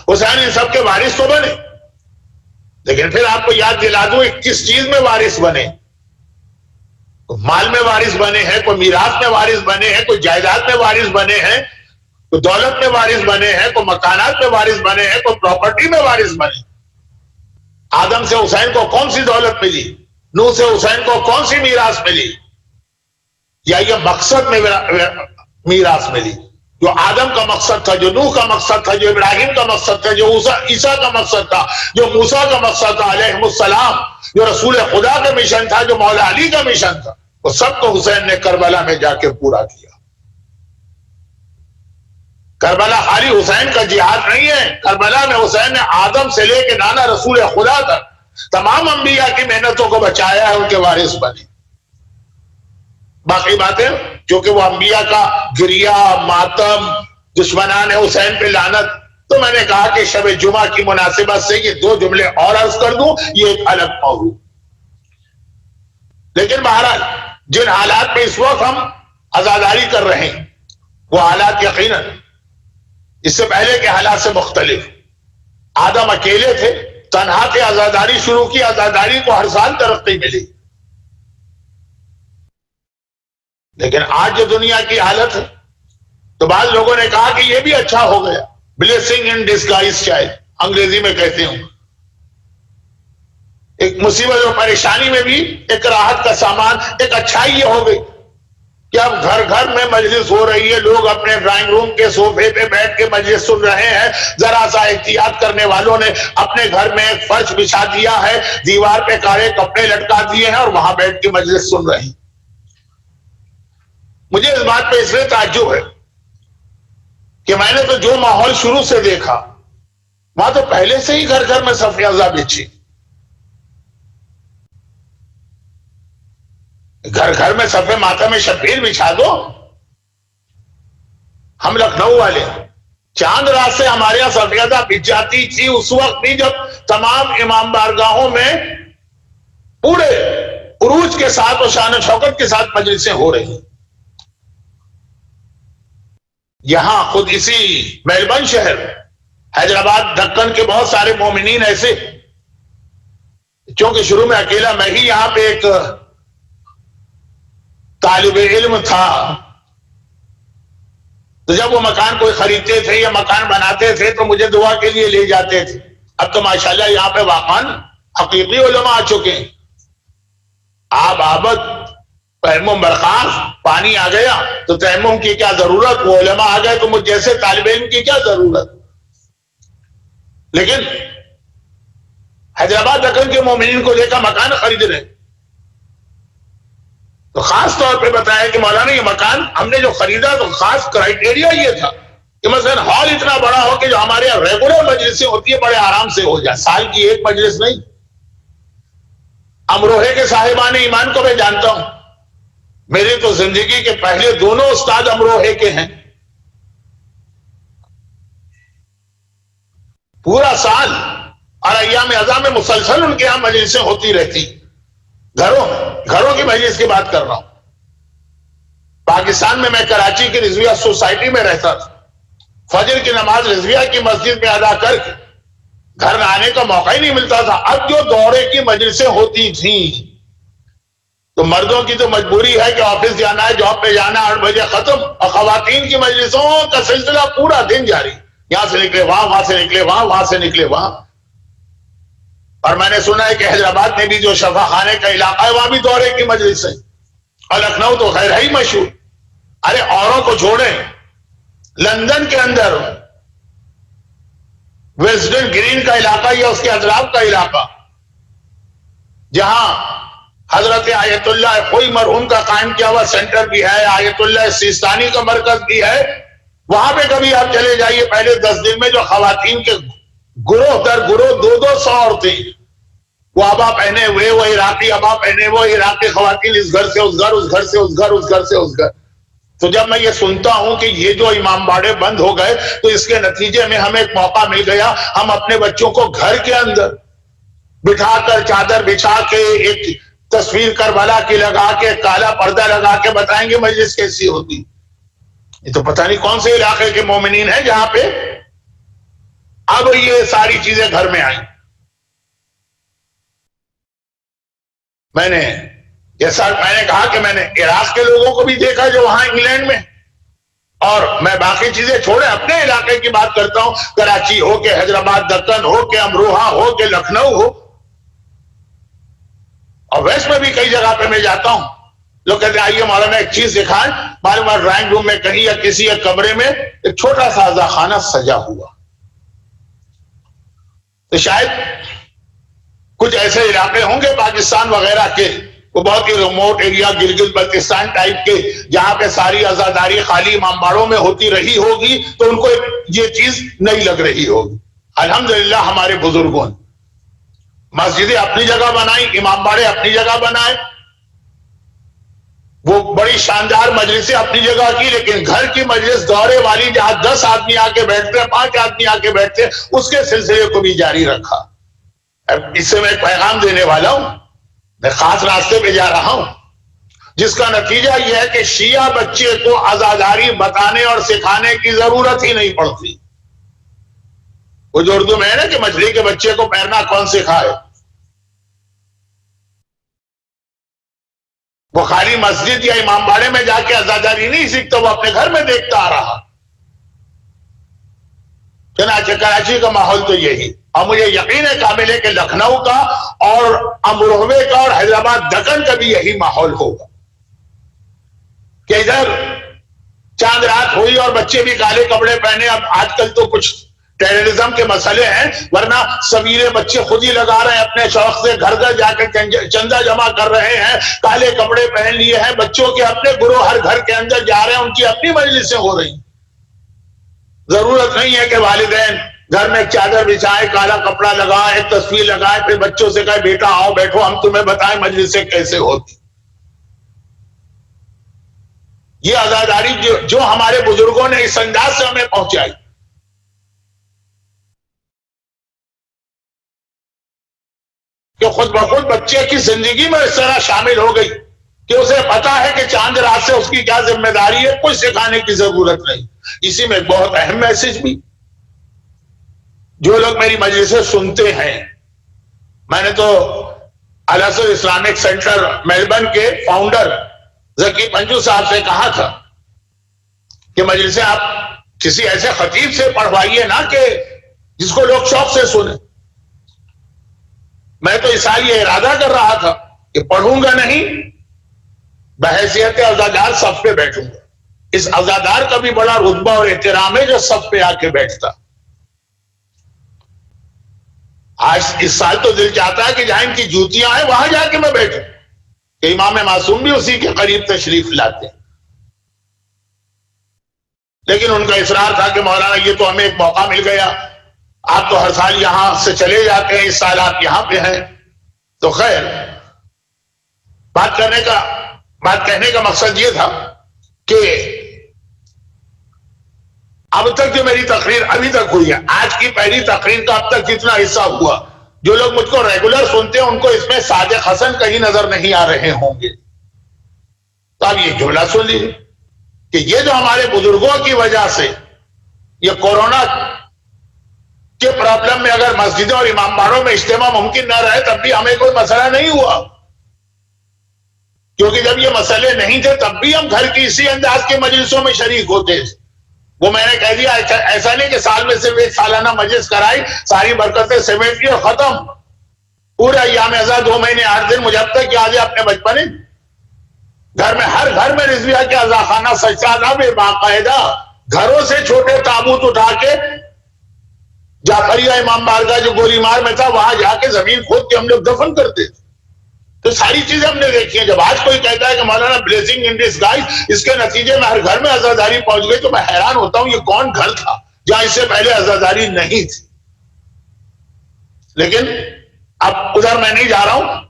حسین ان سب کے وارث تو بنے، لیکن پھر آپ کو یاد دلا دوں کس چیز میں وارث بنے. مال میں وارث بنے ہیں، کوئی میراث میں وارث بنے ہیں، کوئی جائیداد میں وارث بنے ہیں، کوئی دولت میں وارث بنے ہیں، کوئی مکانات میں وارث بنے ہیں، کوئی پراپرٹی میں وارث بنے. آدم سے حسین کو کون سی دولت ملی؟ نوح سے حسین کو کون سی میراث ملی؟ یا یہ مقصد میں میراث ملی؟ جو آدم کا مقصد تھا، جو نوح کا مقصد تھا، جو ابراہیم کا مقصد تھا، جو عیسیٰ کا مقصد تھا، جو موسیٰ کا مقصد تھا علیہ السلام، جو رسول خدا کا مشن تھا، جو مولا علی کا مشن تھا، وہ سب کو حسین نے کربلا میں جا کے پورا کیا. کربلا خالی حسین کا جہاد نہیں ہے، کربلا میں حسین نے آدم سے لے کے نانا رسول خدا تک تمام انبیاء کی محنتوں کو بچایا ہے، ان کے وارث بنے. باقی باتیں کیونکہ وہ انبیاء کا گریہ ماتم، دشمنان حسین پہ لعنت، تو میں نے کہا کہ شب جمعہ کی مناسبت سے یہ دو جملے اور عرض کر دوں، یہ ایک الگ موضوع. لیکن بہرحال جن حالات میں اس وقت ہم عزاداری کر رہے ہیں وہ حالات یقیناً اس سے پہلے کے حالات سے مختلف. آدم اکیلے تھے، تنہا تھے، عزاداری شروع کی، عزاداری کو ہر سال ترقی ملی. لیکن آج جو دنیا کی حالت ہے تو بعض لوگوں نے کہا کہ یہ بھی اچھا ہو گیا، بلیسنگ ان ڈسگائز شاید انگریزی میں کہتے ہوں. ایک مصیبت اور پریشانی میں بھی ایک راحت کا سامان، ایک اچھائی یہ ہو گئی کہ اب گھر گھر میں مجلس ہو رہی ہے، لوگ اپنے ڈرائنگ روم کے صوفے پہ بیٹھ کے مجلس سن رہے ہیں. ذرا سا احتیاط کرنے والوں نے اپنے گھر میں ایک فرش بچھا دیا ہے، دیوار پہ کالے کپڑے لٹکا دیے ہیں اور وہاں بیٹھ کے مجلس سن رہے ہیں. مجھے اس بات پہ اس لیے تعجب ہے کہ میں نے تو جو ماحول شروع سے دیکھا وہاں تو پہلے سے ہی گھر گھر میں صفحہ ازاں بچھی. گھر گھر میں صفحے ماتم شبیر بچھا دو. ہم لکھنؤ والے چاند رات سے ہمارے یہاں صفحہ ازاں بچ جاتی تھی اس وقت بھی جب تمام امام بارگاہوں میں پورے عروج کے ساتھ اور شان و شوکت کے ساتھ مجلسیں ہو رہی. یہاں خود اسی میلبرن شہر، حیدرآباد، دکن کے بہت سارے مومنین ایسے، چونکہ شروع میں اکیلا میں ہی یہاں پہ ایک طالب علم تھا، تو جب وہ مکان کوئی خریدتے تھے یا مکان بناتے تھے تو مجھے دعا کے لیے لے جاتے تھے. اب تو ماشاءاللہ یہاں پہ واقعاً حقیقی علماء آ چکے ہیں. آب آبد، تیمم برخاست، پانی آ گیا تو تیمم کی کیا ضرورت، وہ علماء آ گئے تو مجھ جیسے طالب علم کی کیا ضرورت. لیکن حیدرآباد دکن کے مومنین کو دیکھا مکان خرید رہے تو خاص طور پہ بتایا کہ مولانا یہ مکان ہم نے جو خریدا تو خاص کرائیٹیریا یہ تھا کہ مثلا ہال اتنا بڑا ہو کہ جو ہمارے یہاں ریگولر مجلسیں ہوتی ہے بڑے آرام سے ہو جائے، سال کی ایک مجلس نہیں. امروہے کے صاحبان ایمان کو میں جانتا ہوں، میری تو زندگی کے پہلے دونوں استاد امروہے کے ہیں. پورا سال اور ایام اعزاں میں مسلسل ان کے یہاں مجلسیں ہوتی رہتی. گھروں کی مجلس کی بات کر رہا ہوں. پاکستان میں کراچی کی رضویہ سوسائٹی میں رہتا تھا. فجر کی نماز رضویہ کی مسجد میں ادا کر کے گھر میں آنے کا موقع ہی نہیں ملتا تھا. اب جو دورے کی مجلسیں ہوتی تھیں تو مردوں کی تو مجبوری ہے کہ آفس جانا ہے، جاب پہ جانا ہے، 8 بجے ختم، اور خواتین کی مجلسوں کا سلسلہ پورا دن جاری. یہاں سے نکلے وہاں، وہاں سے نکلے وہاں، وہاں سے نکلے وہاں. اور میں نے سنا ہے کہ حیدرآباد میں بھی جو شفا خانے کا علاقہ ہے وہاں بھی دورے کی مجلس ہے، اور لکھنؤ تو خیر ہے ہی مشہور. ارے اوروں کو چھوڑیں، لندن کے اندر ویسٹرن گرین کا علاقہ یا اس کے اطراف کا علاقہ جہاں حضرت آیت اللہ خوئی مرحوم کا قائم کیا ہوا سینٹر بھی ہے، آیت اللہ سیستانی کا مرکز بھی ہے، وہاں پہ کبھی آپ چلے جائیے، پہلے 10 دن میں جو خواتین کے گروہ در گروہ 200 عورتیں، وہ ابا پہنے ہوئے، وہ عراقی ابا پہنے، وہ عراقی خواتین اس گھر سے اس گھر، اس گھر سے اس گھر، اس گھر سے اس گھر. تو جب میں یہ سنتا ہوں کہ یہ جو امام باڑے بند ہو گئے تو اس کے نتیجے میں ہمیں ایک موقع مل گیا، ہم اپنے بچوں کو گھر کے اندر بٹھا کر چادر بچھا کے ایک تصویر کربلا کی لگا کے کالا پردہ لگا کے بتائیں گے مجلس کیسی ہوتی. یہ تو پتہ نہیں کون سے علاقے کے مومنین ہیں جہاں پہ اب یہ ساری چیزیں گھر میں آئیں. میں نے کہا کہ میں نے عراق کے لوگوں کو بھی دیکھا جو وہاں انگلینڈ میں، اور میں باقی چیزیں چھوڑے اپنے علاقے کی بات کرتا ہوں، کراچی ہو کہ حیدرآباد، دکن ہو کہ امروہہ ہو کہ لکھنؤ ہو، اور ویسٹ میں بھی کئی جگہ پہ میں جاتا ہوں. لوگ کہتے ہیں آئیے مولانا ایک چیز دکھائیں، معلوم ڈرائنگ روم میں کہیں یا کسی ایک کمرے میں ایک چھوٹا سا عزا خانہ سجا ہوا. تو شاید کچھ ایسے علاقے ہوں گے پاکستان وغیرہ کے، وہ بہت ہی remote area, Gilgit Baltistan type کے، جہاں پہ ساری عزاداری خالی امام باڑوں میں ہوتی رہی ہوگی، تو ان کو یہ چیز نہیں لگ رہی ہوگی. الحمدللہ ہمارے بزرگوں نے مسجدیں اپنی جگہ بنائی، امام باڑے اپنی جگہ بنائے، وہ بڑی شاندار مجلسیں اپنی جگہ کی، لیکن گھر کی مجلس دورے والی جہاں 10 آدمی آ کے بیٹھتے ہیں، 5 آدمی آ کے بیٹھتے ہیں، اس کے سلسلے کو بھی جاری رکھا. اس سے میں ایک پیغام دینے والا ہوں، میں خاص راستے پہ جا رہا ہوں، جس کا نتیجہ یہ ہے کہ شیعہ بچے کو عزاداری بتانے اور سکھانے کی ضرورت ہی نہیں پڑتی. وہ جو اردو میں ہے نا کہ مچھلی کے بچے کو پیرنا کون سکھائے، وہ خالی مسجد یا امام باڑے میں جا کے عزاداری نہیں سیکھتا، وہ اپنے گھر میں دیکھتا آ رہا. چنانچہ کراچی کا ماحول تو یہی، اور مجھے یقین کامل ہے کہ لکھنؤ کا اور امروہے کا اور حیدرآباد دکن کا بھی یہی ماحول ہوگا کہ ادھر چاند رات ہوئی اور بچے بھی کالے کپڑے پہنے. اب آج کل تو کچھ ٹیررزم کے مسئلے ہیں، ورنہ سویرے بچے خود ہی لگا رہے ہیں اپنے شوق سے، گھر گھر جا کے چندہ جمع کر رہے ہیں، کالے کپڑے پہن لیے ہیں، بچوں کے اپنے گروہ ہر گھر کے اندر جا رہے ہیں، ان کی اپنی مجلسیں ہو رہی ہیں. ضرورت نہیں ہے کہ والدین گھر میں ایک چادر بچھائے، کالا کپڑا لگائے، ایک تصویر لگائے، پھر بچوں سے کہے بیٹا آؤ بیٹھو ہم تمہیں بتائیں مجلسیں کیسے ہوتی. یہ عزاداری جو ہمارے بزرگوں نے اس انداز سے ہمیں پہنچائی، کہ خود بخود بچے کی زندگی میں اس طرح شامل ہو گئی کہ اسے پتا ہے کہ چاند رات سے اس کی کیا ذمہ داری ہے، کچھ سکھانے کی ضرورت نہیں. اسی میں ایک بہت اہم میسج بھی، جو لوگ میری مجلسیں سنتے ہیں، میں نے تو الازہر اسلامک سینٹر میلبرن کے فاؤنڈر ذکی پنجو صاحب سے کہا تھا کہ مجلسیں آپ کسی ایسے خطیب سے پڑھوائیے نا کہ جس کو لوگ شوق سے سنیں. میں تو اس سال یہ ارادہ کر رہا تھا کہ پڑھوں گا نہیں، بحیثیت عزادار صف پہ بیٹھوں گا. اس عزادار کا بھی بڑا رتبہ اور احترام ہے جو صف پہ آ کے بیٹھتا. آج اس سال تو دل چاہتا ہے کہ جہاں ان کی جوتیاں ہیں وہاں جا کے میں بیٹھوں، کہ امام معصوم بھی اسی کے قریب تشریف لاتے ہیں. لیکن ان کا اصرار تھا کہ مولانا یہ تو ہمیں ایک موقع مل گیا, آپ تو ہر سال یہاں سے چلے جاتے ہیں, اس سال آپ یہاں پہ ہیں. تو خیر, بات کہنے کا مقصد یہ تھا کہ اب تک جو میری تقریر ابھی تک ہوئی ہے, آج کی پہلی تقریر کا اب تک جتنا حصہ ہوا, جو لوگ مجھ کو ریگولر سنتے ہیں ان کو اس میں صادق حسن کہیں نظر نہیں آ رہے ہوں گے. تو اب یہ جملہ سن لیجیے کہ یہ جو ہمارے بزرگوں کی وجہ سے یہ کورونا کے پرابلم میں اگر مسجدوں اور امام باڑوں میں اجتماع ممکن نہ رہے تب بھی ہمیں کوئی مسئلہ نہیں ہوا, کیونکہ جب یہ مسئلے نہیں تھے تب بھی ہم گھر کی اسی انداز کے مجلسوں میں شریک ہوتے. وہ میں نے کہہ دیا ایسا نہیں کہ سال میں صرف ایک سالانہ مجلس کرائی, ساری برکتیں سمیٹ لی اور ختم. پورا ایام ازا 2 مہینے 8 دن مجھے اب تک یاد ہے اپنے بچپنے گھر میں, ہر گھر میں رضویہ کے ازاخانہ سجادہ میں باقاعدہ گھروں سے چھوٹے تابوت اٹھا کے جعفریہ امام بارگاہ جو گولی مار میں تھا وہاں جا کے زمین کھود کے ہم لوگ دفن کرتے تھے. تو ساری چیزیں ہم نے دیکھی ہیں. جب آج کوئی کہتا ہے کہ مولانا بلیسنگ ان ڈسگائز, اس کے نتیجے میں ہر گھر میں عزاداری پہنچ گئی, تو میں حیران ہوتا ہوں یہ کون گھر تھا جہاں اس سے پہلے عزاداری نہیں تھی. لیکن اب ادھر میں نہیں جا رہا ہوں.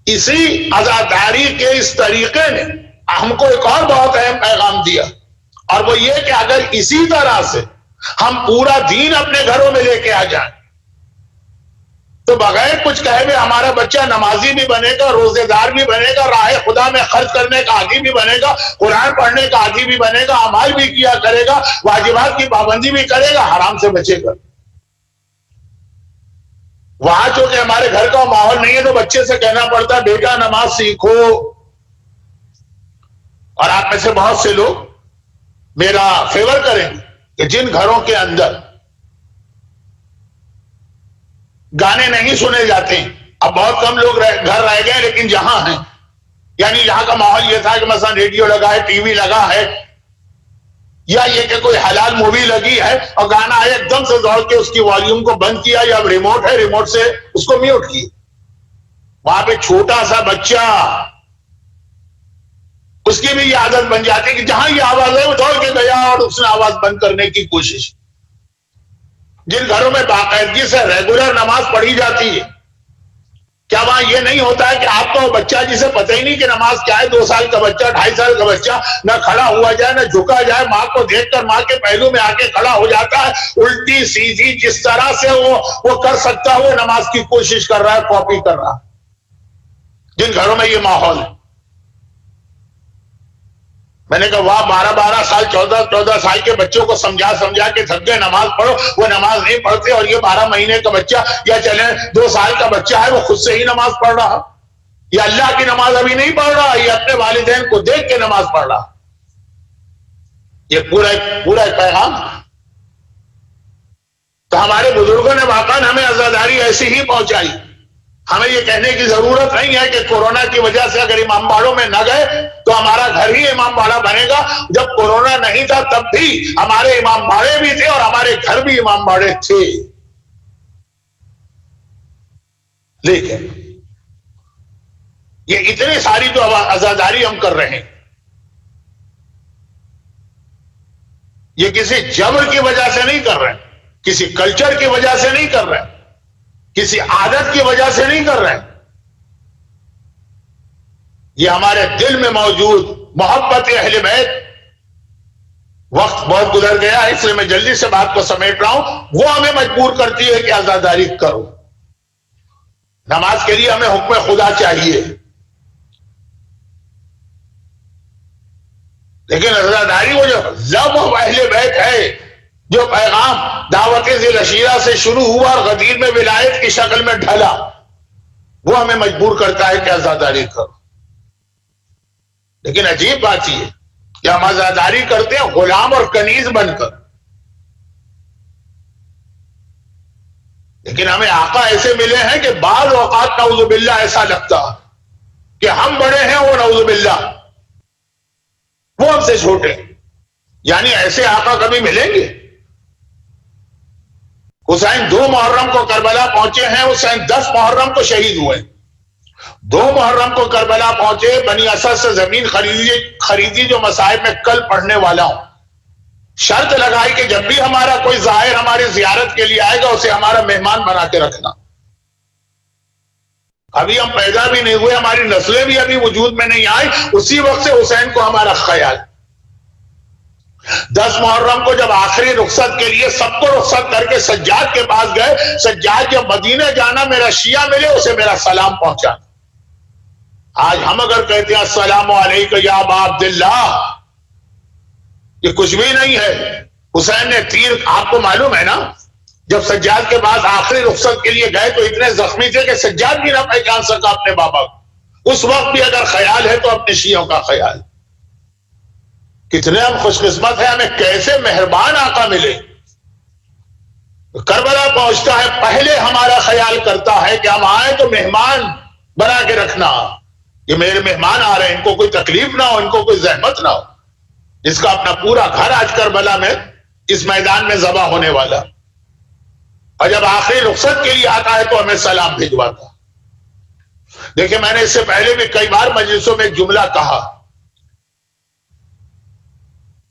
اسی عزاداری کے اس طریقے نے ہم کو ایک اور بہت اہم پیغام دیا, اور وہ یہ کہ اگر اسی طرح سے ہم پورا دین اپنے گھروں میں لے کے آ جائیں تو بغیر کچھ کہے بھی ہمارا بچہ نمازی بھی بنے گا, روزے دار بھی بنے گا, راہ خدا میں خرچ کرنے کا عادی بھی بنے گا, قرآن پڑھنے کا عادی بھی بنے گا, اعمال بھی کیا کرے گا, واجبات کی پابندی بھی کرے گا, حرام سے بچے گا. وہاں چونکہ ہمارے گھر کا ماحول نہیں ہے تو بچے سے کہنا پڑتا ہے بیٹا نماز سیکھو. اور آپ میں سے بہت سے لوگ میرا فیور کریں گے کہ جن گھروں کے اندر گانے نہیں سنے جاتے ہیں, اب بہت کم لوگ گھر رہ گئے, لیکن جہاں ہیں یعنی یہاں کا ماحول یہ تھا کہ مثلا ریڈیو لگا ہے, ٹی وی لگا ہے, یا یہ کہ کوئی حلال مووی لگی ہے اور گانا آیا ایک دم سے دوڑ کے اس کی والیوم کو بند کیا, یا ریموٹ ہے ریموٹ سے اس کو میوٹ کیا. وہاں پہ چھوٹا سا بچہ, اس کی بھی یہ عادت بن جاتی ہے کہ جہاں یہ آواز ہے وہ دوڑ کے گیا اور اس نے آواز بند کرنے کی کوشش. جن گھروں میں باقاعدگی سے ریگولر نماز پڑھی جاتی ہے, کیا وہاں یہ نہیں ہوتا ہے کہ آپ کو بچہ جسے پتہ ہی نہیں کہ نماز کیا ہے, 2 سال کا بچہ 2.5 سال کا بچہ نہ کھڑا ہوا جائے نہ جھکا جائے, ماں کو دیکھ کر ماں کے پہلو میں آ کے کھڑا ہو جاتا ہے, الٹی سیدھی جس طرح سے وہ کر سکتا ہے وہ نماز کی کوشش کر رہا ہے, کاپی کر رہا ہے. جن گھروں میں یہ ماحول ہے, میں نے کہا واہ 12 سال 14 سال کے بچوں کو سمجھا کے تھک گئے نماز پڑھو, وہ نماز نہیں پڑھتے, اور یہ 12 مہینے کا بچہ یا چلیں 2 سال کا بچہ ہے وہ خود سے ہی نماز پڑھ رہا, یا اللہ کی نماز ابھی نہیں پڑھ رہا, یہ اپنے والدین کو دیکھ کے نماز پڑھ رہا. یہ پورا ایک پیغام. تو ہمارے بزرگوں نے واقعا ہمیں عزاداری ایسی ہی پہنچائی. ہمیں یہ کہنے کی ضرورت نہیں ہے کہ کورونا کی وجہ سے اگر امام باڑوں میں نہ گئے تو ہمارا گھر ہی امام باڑہ بنے گا. جب کورونا نہیں تھا تب بھی ہمارے امام باڑے بھی تھے اور ہمارے گھر بھی امام باڑے تھے. لیکن یہ اتنی ساری جو عزاداری ہم کر رہے ہیں یہ کسی جبر کی وجہ سے نہیں کر رہے, کسی کلچر کی وجہ سے نہیں کر رہے, کسی عادت کی وجہ سے نہیں کر رہے. یہ ہمارے دل میں موجود محبت اہل بیت. وقت بہت گزر گیا ہے اس لیے میں جلدی سے بات کو سمیٹ رہا ہوں. وہ ہمیں مجبور کرتی ہے کہ عزاداری کرو. نماز کے لیے ہمیں حکم خدا چاہیے, لیکن عزاداری وہ جو لب اہل بیت ہے, جو پیغام دعوت ذی العشیرہ سے شروع ہوا اور غدیر میں ولایت کی شکل میں ڈھلا, وہ ہمیں مجبور کرتا ہے کہ عزاداری کرو. لیکن عجیب بات یہ کہ ہم عزاداری کرتے ہیں غلام اور کنیز بن کر, لیکن ہمیں آقا ایسے ملے ہیں کہ بعض اوقات نعوذ باللہ ایسا لگتا کہ ہم بڑے ہیں وہ نعوذ باللہ وہ ہم سے چھوٹے. یعنی ایسے آقا کبھی ملیں گے؟ حسین 2 محرم کو کربلا پہنچے ہیں, حسین 10 محرم کو شہید ہوئے. 2 محرم کو کربلا پہنچے, بنی اسد سے زمین خریدی جو مصائب میں کل پڑھنے والا ہوں. شرط لگائی کہ جب بھی ہمارا کوئی ظاہر ہماری زیارت کے لیے آئے گا اسے ہمارا مہمان بنا کے رکھنا. ابھی ہم پیدا بھی نہیں ہوئے, ہماری نسلیں بھی ابھی وجود میں نہیں آئی, اسی وقت سے حسین کو ہمارا خیال. 10 محرم کو جب آخری رخصت کے لیے سب کو رخصت کر کے سجاد کے پاس گئے, سجاد جب مدینہ جانا میرا شیعہ ملے اسے میرا سلام پہنچانا. آج ہم اگر کہتے ہیں السلام علیکم یا ابا عبداللہ, یہ کچھ بھی نہیں ہے. حسین نے تیر, آپ کو معلوم ہے نا, جب سجاد کے بعد آخری رخصت کے لیے گئے تو اتنے زخمی تھے کہ سجاد بھی نہ پہچان سکا اپنے بابا کو. اس وقت بھی اگر خیال ہے تو اپنے شیعوں کا خیال. کتنے ہم خوش قسمت ہیں, ہمیں کیسے مہربان آقا ملے. کربلا پہنچتا ہے, پہلے ہمارا خیال کرتا ہے کہ ہم آئیں تو مہمان بنا کے رکھنا, یہ میرے مہمان آ رہے ہیں, ان کو کوئی تکلیف نہ ہو, ان کو کوئی زحمت نہ ہو. جس کا اپنا پورا گھر آج کربلا میں اس میدان میں ذبح ہونے والا, اور جب آخری رخصت کے لیے آتا ہے تو ہمیں سلام بھجواتا. دیکھیں میں نے اس سے پہلے بھی کئی بار مجلسوں میں ایک جملہ کہا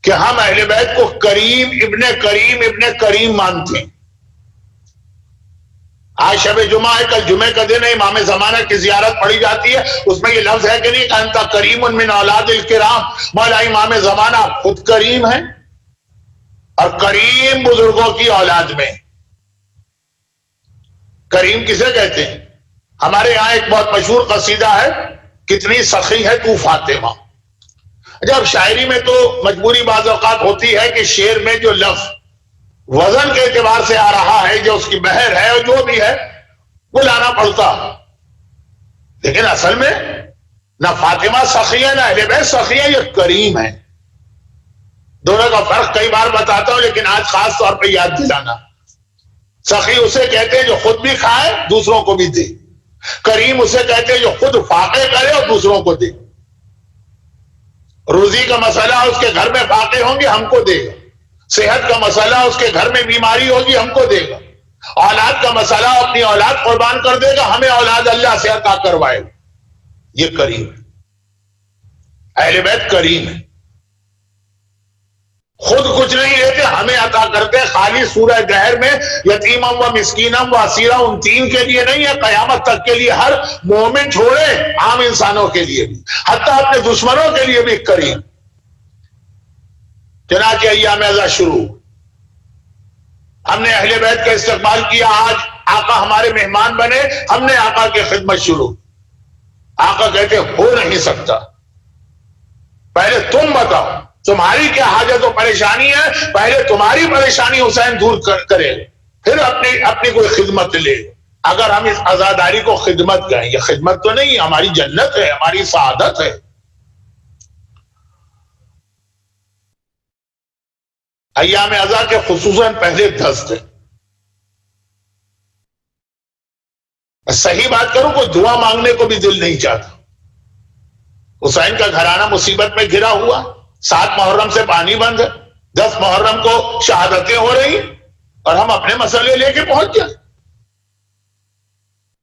کہ ہم اہل بیت کو کریم ابن کریم مانتے ہیں. آج شب جمعہ ہے, کل جمعے کا دن ہے, امام زمانہ کی زیارت پڑھی جاتی ہے, اس میں یہ لفظ ہے کہ نہیں کہ انت کریم من اولاد الکرام, مولا امام زمانہ خود کریم ہے اور کریم بزرگوں کی اولاد میں. کریم کسے کہتے ہیں؟ ہمارے یہاں ایک بہت مشہور قصیدہ ہے, کتنی سخی ہے تو فاطمہ. جب شاعری میں تو مجبوری بعض اوقات ہوتی ہے کہ شعر میں جو لفظ وزن کے اعتبار سے آ رہا ہے, جو اس کی بہر ہے اور جو بھی ہے وہ لانا پڑتا, لیکن اصل میں نہ فاطمہ سخی ہے نہ اہل بیت سخی ہے, یہ کریم ہے. دونوں کا فرق کئی بار بتاتا ہوں لیکن آج خاص طور پہ یاد دلانا. سخی اسے کہتے ہیں جو خود بھی کھائے دوسروں کو بھی دے, کریم اسے کہتے ہیں جو خود فاقے کرے اور دوسروں کو دے. روزی کا مسئلہ اس کے گھر میں فاقے ہوں گے, ہم کو دے گا. صحت کا مسئلہ اس کے گھر میں بیماری ہوگی, ہم کو دے گا. اولاد کا مسئلہ اپنی اولاد قربان کر دے گا, ہمیں اولاد اللہ سے عطا کروائے گا. یہ کریم ہے, اہل بیت کریم ہے. خود کچھ نہیں لیتے, ہمیں عطا کرتے. خالی سورہ دہر میں یتیمم و مسکینم و اسیرہ ان 3 کے لیے نہیں ہے, قیامت تک کے لیے ہر مومن چھوڑے, عام انسانوں کے لیے بھی, حتیٰ اپنے دشمنوں کے لیے بھی کریم. چنانچہ ایام اعزا شروع, ہم نے اہل بیت کا استقبال کیا. آج آقا ہمارے مہمان بنے, ہم نے آقا کی خدمت شروع. آقا کہتے ہو نہیں سکتا, پہلے تم بتاؤ تمہاری کیا حاجت و پریشانی ہے, پہلے تمہاری پریشانی حسین دور کرے, پھر اپنی کوئی خدمت لے. اگر ہم اس عزاداری کو خدمت کہیں, یہ خدمت تو نہیں, ہماری جنت ہے, ہماری سعادت ہے. ایام عزا کے خصوصاً پہلے 10 دن, صحیح بات کروں کوئی دعا مانگنے کو بھی دل نہیں چاہتا. حسین کا گھرانہ مصیبت میں گھرا ہوا, 7 محرم سے پانی بند ہے, 10 محرم کو شہادتیں ہو رہی اور ہم اپنے مسئلے لے کے پہنچ جائیں.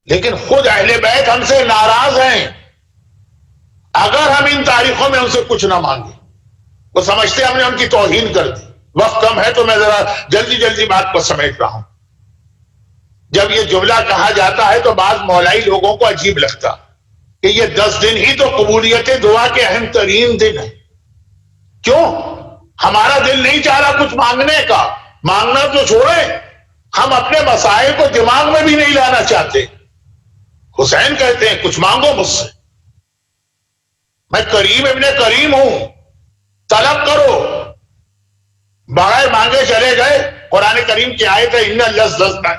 لیکن خود اہل بیت ہم سے ناراض ہیں اگر ہم ان تاریخوں میں ان سے کچھ نہ مانگیں. وہ سمجھتے ہم نے ان کی توہین کر دی. وقت کم ہے تو میں ذرا جلدی بات کو سمیٹ رہا ہوں. جب یہ جملہ کہا جاتا ہے تو بعض مولائی لوگوں کو عجیب لگتا کہ یہ 10 دن ہی تو قبولیت دعا کے اہم ترین دن ہے. کیوں؟ ہمارا دل نہیں چاہ رہا کچھ مانگنے کا, مانگنا تو چھوڑے, ہم اپنے مسائل کو دماغ میں بھی نہیں لانا چاہتے. حسین کہتے ہیں کچھ مانگو مجھ سے, میں کریم ابن کریم ہوں, طلب کرو. بغیر مانگے چلے گئے. قرآن کریم کی آیت ہے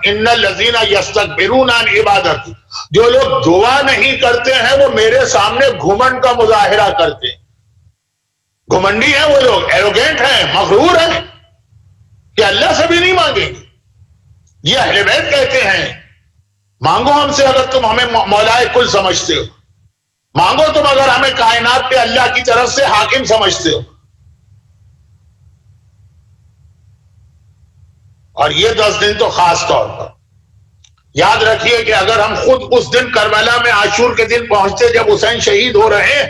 ان الذین یستکبرون عن عبادتی, جو لوگ دعا نہیں کرتے ہیں وہ میرے سامنے گھمنڈ کا مظاہرہ کرتے ہیں. گھمنڈی ہیں وہ لوگ, ایروگینٹ ہیں, مغرور ہیں کہ اللہ سے بھی نہیں مانگیں گے. یہ اہل بیت کہتے ہیں مانگو ہم سے اگر تم ہمیں مولائے کل سمجھتے ہو, مانگو تم اگر ہمیں کائنات پہ اللہ کی طرف سے حاکم سمجھتے ہو. اور یہ 10 دن تو خاص طور پر یاد رکھیے کہ اگر ہم خود اس دن کربلا میں عاشور کے دن پہنچتے جب حسین شہید ہو رہے ہیں,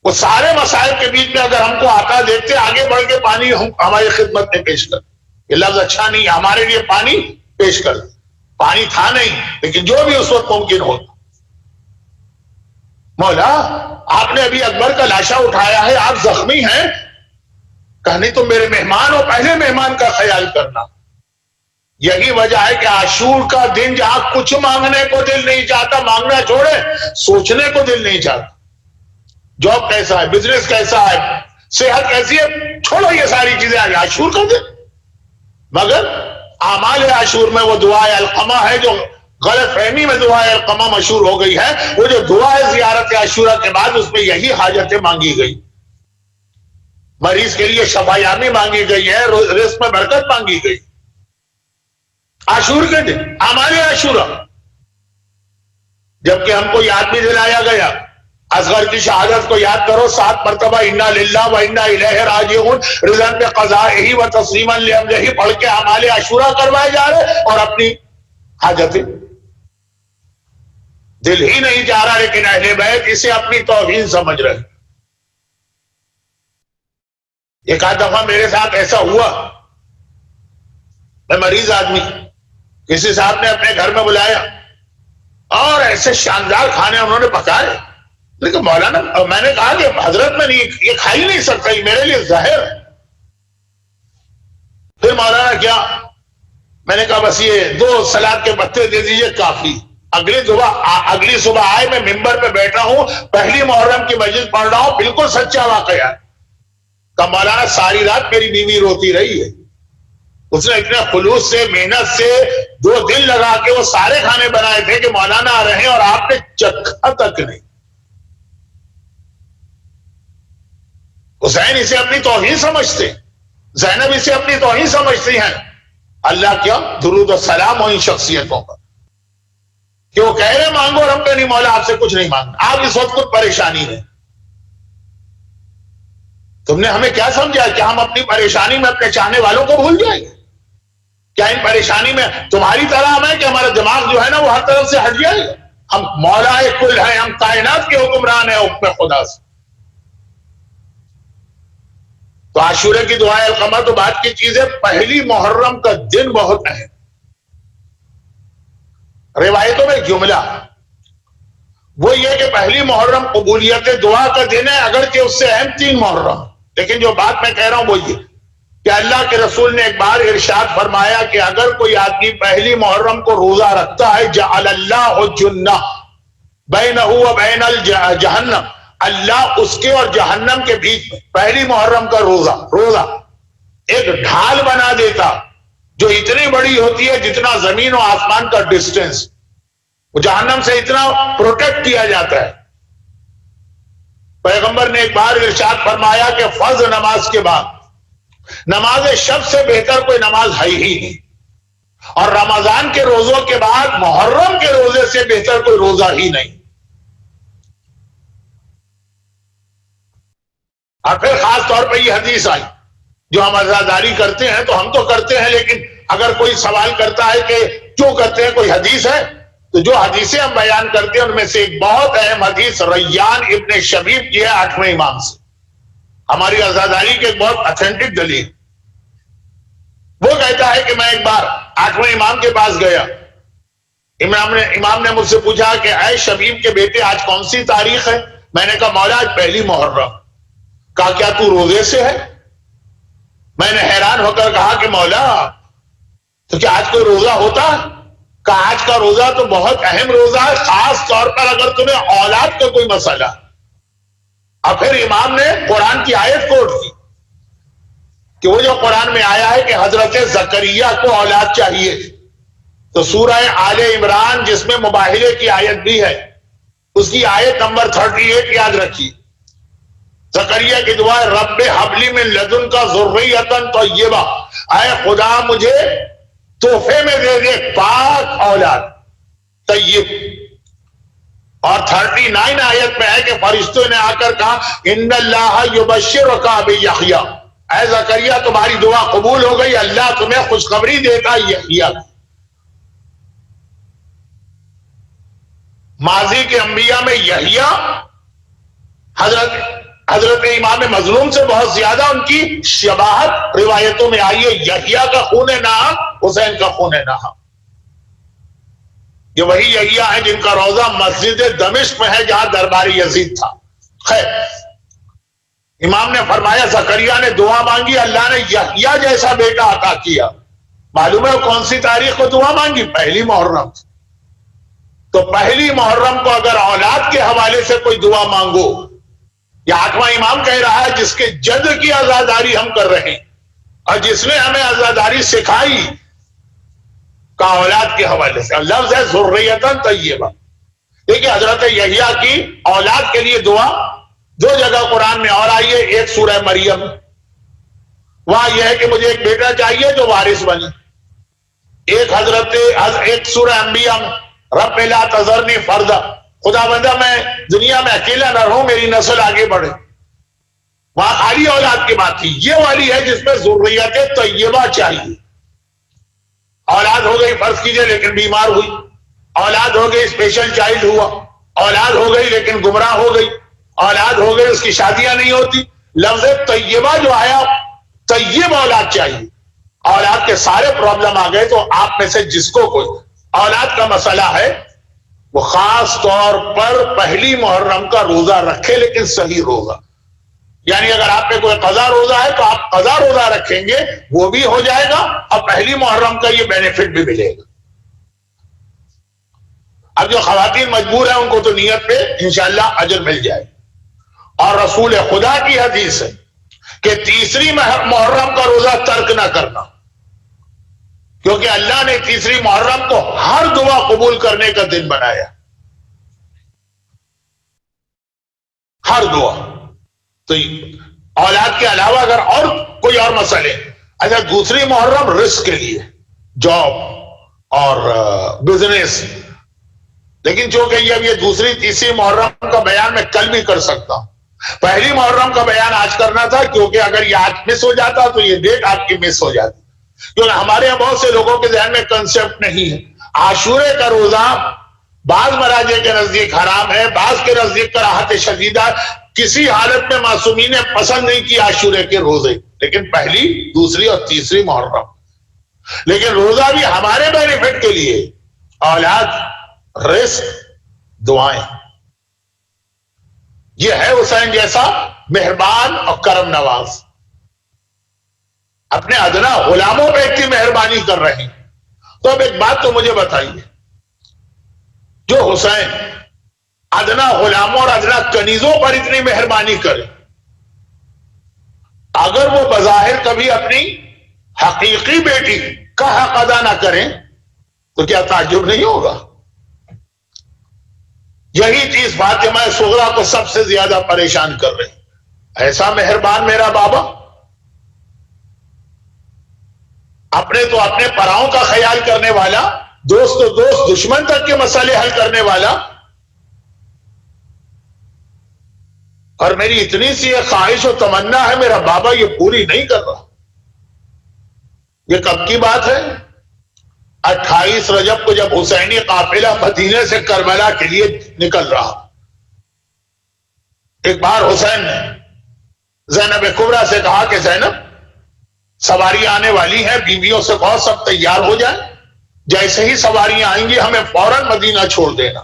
وہ سارے مسائل کے بیچ میں اگر ہم کو آتا دیکھتے آگے بڑھ کے پانی ہماری خدمت میں پیش کر، یہ لفظ اچھا نہیں، ہمارے لیے پانی پیش کر، پانی تھا نہیں لیکن جو بھی اس وقت ممکن ہوتا. مولا آپ نے ابھی اکبر کا لاشا اٹھایا ہے، آپ زخمی ہیں، کہا نہیں تو میرے مہمان ہو، پہلے مہمان کا خیال کرنا. یہی وجہ ہے کہ عاشور کا دن جہاں کچھ مانگنے کو دل نہیں چاہتا، مانگنا چھوڑے سوچنے کو دل نہیں چاہتا، جاب کیسا ہے، بزنس کیسا ہے، صحت کیسی ہے، چھوڑو یہ ساری چیزیں. آگے عاشور کا دن، مگر اعمال عاشور میں وہ دعائے القمہ ہے جو غلط فہمی میں دعائے القمہ مشہور ہو گئی ہے. وہ جو دعا ہے زیارت عاشورہ کے بعد، اس میں یہی حاجتیں مانگی گئی، مریض کے لیے شفایابی مانگی گئی ہے، رزق میں برکت مانگی گئی. عاشور کے دن اعمال عاشورہ، جبکہ ہم کو یاد بھی دلایا گیا اصغر کی شہادت کو یاد کرو 7 مرتبہ انا للہ و انا الیہ راجعون، رضا بقضائہ و تسلیما لامرہ پڑھ کے اعمال عاشورہ کروائے جا رہے، اور اپنی حاجتیں دل ہی نہیں چاہ رہا، لیکن اہل بیت اسے اپنی توہین سمجھ رہے. ایک آدھ دفعہ میرے ساتھ ایسا ہوا، میں مریض آدمی، کسی صاحب نے اپنے گھر میں بلایا اور ایسے شاندار کھانے انہوں نے پکائے، لیکن مولانا میں نے کہا کہ حضرت میں نہیں، یہ کھا ہی نہیں سکتا، یہ میرے لیے زہر ہے. پھر مولانا کیا، میں نے کہا بس یہ 2 سلاد کے پتے دے دیجئے کافی. اگلی صبح آئے، میں ممبر پہ بیٹھا ہوں، پہلی محرم کی مجلس پڑھ رہا ہوں، بالکل سچا واقعہ. کہ مولانا ساری رات میری بیوی روتی رہی ہے، اس نے اتنے خلوص سے محنت سے 2 دن لگا کے وہ سارے کھانے بنائے تھے کہ مولانا آ رہے ہیں اور آپ نے چکھا تک نہیں. حسین اسے اپنی توہین سمجھتے، زینب اسے اپنی توہین سمجھتی ہیں. اللہ کیا درود و سلام ہو ان شخصیتوں پر کہ وہ کہہ رہے مانگو اور ہم کہیں مولا آپ سے کچھ نہیں مانگنا، آپ اس وقت کچھ پریشانی ہے. تم نے ہمیں کیا سمجھا کہ ہم اپنی پریشانی میں اپنے چاہنے والوں کو بھول جائیں گے؟ کیا ان پریشانی میں تمہاری طرح ہم ہیں کہ ہمارا دماغ جو ہے نا وہ ہر طرف سے ہٹ جائے؟ ہم مولا کل ہیں، ہم کائنات کے حکمران ہیں حکم خدا سے. تو عاشورے کی دعائے القمہ تو بات کی چیز ہے، پہلی محرم کا دن بہت اہم. روایتوں میں جملہ وہ یہ کہ پہلی محرم قبولیت دعا کا دن ہے، اگرچہ اس سے اہم 3 محرم. لیکن جو بات میں کہہ رہا ہوں وہ یہ کہ اللہ کے رسول نے ایک بار ارشاد فرمایا کہ اگر کوئی آدمی پہلی محرم کو روزہ رکھتا ہے، جعل اللہ جنہ بینہ و بین الجہنم، اللہ اس کے اور جہنم کے بیچ میں پہلی محرم کا روزہ ایک ڈھال بنا دیتا جو اتنی بڑی ہوتی ہے جتنا زمین و آسمان کا ڈسٹینس، وہ جہنم سے اتنا پروٹیکٹ کیا جاتا ہے. پیغمبر نے ایک بار ارشاد فرمایا کہ فرض نماز کے بعد نماز شب سے بہتر کوئی نماز ہے ہی نہیں، اور رمضان کے روزوں کے بعد محرم کے روزے سے بہتر کوئی روزہ ہی نہیں. اور پھر خاص طور پہ یہ حدیث آئی، جو ہم عزاداری کرتے ہیں تو ہم تو کرتے ہیں، لیکن اگر کوئی سوال کرتا ہے کہ کیوں کرتے ہیں، کوئی حدیث ہے، تو جو حدیثیں ہم بیان کرتے ہیں ان میں سے ایک بہت اہم حدیث ریان ابن شبیب کی ہے 8ویں امام سے، ہماری عزاداری کے ایک بہت اتھینٹک دلیل. وہ کہتا ہے کہ میں ایک بار 8ویں امام کے پاس گیا، امام نے مجھ سے پوچھا کہ اے شبیب کے بیٹے آج کون سی تاریخ ہے؟ میں نے کہا مولا آج پہلی محرم. کہا کیا تو روزے سے ہے؟ میں نے حیران ہو کر کہا کہ مولا تو کیا آج کوئی روزہ ہوتا؟ کہا آج کا روزہ تو بہت اہم روزہ ہے، خاص طور پر اگر تمہیں اولاد کا کوئی مسئلہ. اور پھر امام نے قرآن کی آیت کوٹ کی کہ وہ جو قرآن میں آیا ہے کہ حضرت زکریا کو اولاد چاہیے، تو سورہ آل عمران جس میں مباہلے کی آیت بھی ہے، اس کی آیت نمبر 38 یاد رکھیے. زکریا کی دعا ہے رب حبلی من لدن کا ذریۃ طیبہ، اے خدا مجھے تحفے میں دے دے پاک اولاد طیب. اور 39 آیت میں ہے کہ فرشتوں نے آ کر کہا ان اللہ یبشرک بیحییٰ، اے زکریا تمہاری دعا قبول ہو گئی، اللہ تمہیں خوشخبری دیتا یحییٰ. ماضی کے انبیاء میں یحییٰ، حضرت حضرت امام مظلوم سے بہت زیادہ ان کی شباہت روایتوں میں آئی ہے. یحییٰ کا خون نہا حسین کا خون نہا. یہ وہی یحییٰ ہیں جن کا روضہ مسجد دمشق میں ہے جہاں دربار یزید تھا. خیر، امام نے فرمایا زکریا نے دعا مانگی، اللہ نے یحییٰ جیسا بیٹا عطا کیا. معلوم ہے کون سی تاریخ کو دعا مانگی؟ پہلی محرم. تو پہلی محرم کو اگر اولاد کے حوالے سے کوئی دعا مانگو، یہ 8واں امام کہہ رہا ہے جس کے جد کی عزاداری ہم کر رہے ہیں اور جس نے ہمیں عزاداری سکھائی کا اولاد کے حوالے سے، لفظ ہے ذریۃ طیبہ. دیکھیے حضرت یحییٰ کی اولاد کے لیے دعا دو جگہ قرآن میں اور آئی ہے. ایک سورہ مریم، وہاں یہ ہے کہ مجھے ایک بیٹا چاہیے جو وارث بنے. ایک سورہ انبیاء میں رب لا تذرنی فردا، خدا بندہ میں دنیا میں اکیلا نہ رہوں، میری نسل آگے بڑھے. وہاں خالی اولاد کی بات تھی. یہ والی ہے جس میں ذریت طیبہ چاہیے. اولاد ہو گئی فرض کیجئے لیکن بیمار ہوئی، اولاد ہو گئی اسپیشل چائلڈ ہوا، اولاد ہو گئی لیکن گمراہ ہو گئی، اولاد ہو گئی اس کی شادیاں نہیں ہوتی. لفظ طیبہ جو آیا، طیب اولاد چاہیے. اولاد کے سارے پرابلم آ گئے تو آپ میں سے جس کو کوئی اولاد کا مسئلہ ہے وہ خاص طور پر پہلی محرم کا روزہ رکھے، لیکن صحیح روزہ. یعنی اگر آپ پہ کوئی قضا روزہ ہے تو آپ قضا روزہ رکھیں گے، وہ بھی ہو جائے گا اور پہلی محرم کا یہ بینیفٹ بھی ملے گا. اب جو خواتین مجبور ہیں ان کو تو نیت پہ انشاءاللہ اجر مل جائے. اور رسول خدا کی حدیث ہے کہ تیسری محرم کا روزہ ترک نہ کرنا، کیونکہ اللہ نے تیسری محرم کو ہر دعا قبول کرنے کا دن بنایا. ہر دعا. تو اولاد کے علاوہ اگر اور کوئی اور مسئلے، اچھا دوسری محرم رزق کے لیے، جاب اور بزنس. لیکن چونکہ یہ دوسری تیسری محرم کا بیان میں کل بھی کر سکتا ہوں. پہلی محرم کا بیان آج کرنا تھا کیونکہ اگر یہ آج مس ہو جاتا تو یہ ڈیٹ آپ کی مس ہو جاتی. کیونکہ ہمارے یہاں بہت سے لوگوں کے ذہن میں کنسیپٹ نہیں ہے. عاشورے کا روزہ بعض مراجع کے نزدیک حرام ہے، بعض کے نزدیک کراہت شدیدہ. کسی حالت میں معصومین نے پسند نہیں کی عاشورے کے روزے، لیکن پہلی، دوسری اور تیسری محرم. لیکن روزہ بھی ہمارے بینیفٹ کے لیے. اولاد، رزق، دعائیں. یہ ہے حسین جیسا مہربان اور کرم نواز. اپنے ادنا غلاموں پہ اتنی مہربانی کر رہے ہیں. تو اب ایک بات تو مجھے بتائیے، جو حسین ادنا غلاموں اور ادنا کنیزوں پر اتنی مہربانی کرے، اگر وہ بظاہر کبھی اپنی حقیقی بیٹی کا حق ادا نہ کریں تو کیا تعجب نہیں ہوگا؟ یہی چیز فاطمہ صغریٰ کو سب سے زیادہ پریشان کر رہی. ایسا مہربان میرا بابا، اپنے تو اپنے پراؤں کا خیال کرنے والا، دوست تو دوست، دشمن تک کے مسئلے حل کرنے والا، اور میری اتنی سی ایک خواہش و تمنا ہے میرا بابا یہ پوری نہیں کر رہا. یہ کب کی بات ہے؟ 28 رجب کو جب حسینی قافلہ مدینے سے کربلا کے لیے نکل رہا. ایک بار حسین نے زینب کبریٰ سے کہا کہ زینب، سواری آنے والی ہیں، بیویوں سے بہت سب تیار ہو جائیں، جیسے ہی سواریاں آئیں گی ہمیں فوراً مدینہ چھوڑ دینا.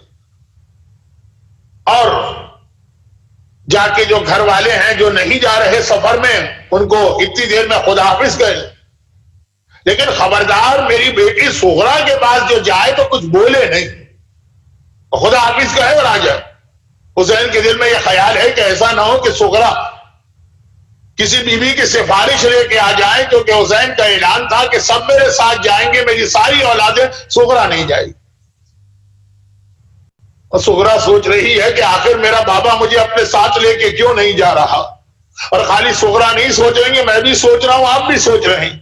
اور جا کے جو گھر والے ہیں جو نہیں جا رہے سفر میں، ان کو اتنی دیر میں خدا حافظ گئے. لیکن خبردار میری بیٹی صغریٰ کے پاس جو جائے تو کچھ بولے نہیں، خدا حافظ کہے اور آ جائے. حسین کے دل میں یہ خیال ہے کہ ایسا نہ ہو کہ صغریٰ کسی بیوی کی سفارش لے کے آ جائیں، کیونکہ حسین کا اعلان تھا کہ سب میرے ساتھ جائیں گے، میری ساری اولادیں، صغریٰ نہیں جائے گی. اور صغریٰ سوچ رہی ہے کہ آخر میرا بابا مجھے اپنے ساتھ لے کے کیوں نہیں جا رہا. اور خالی صغریٰ نہیں سوچ رہی ہیں، میں بھی سوچ رہا ہوں، آپ بھی سوچ رہے ہیں.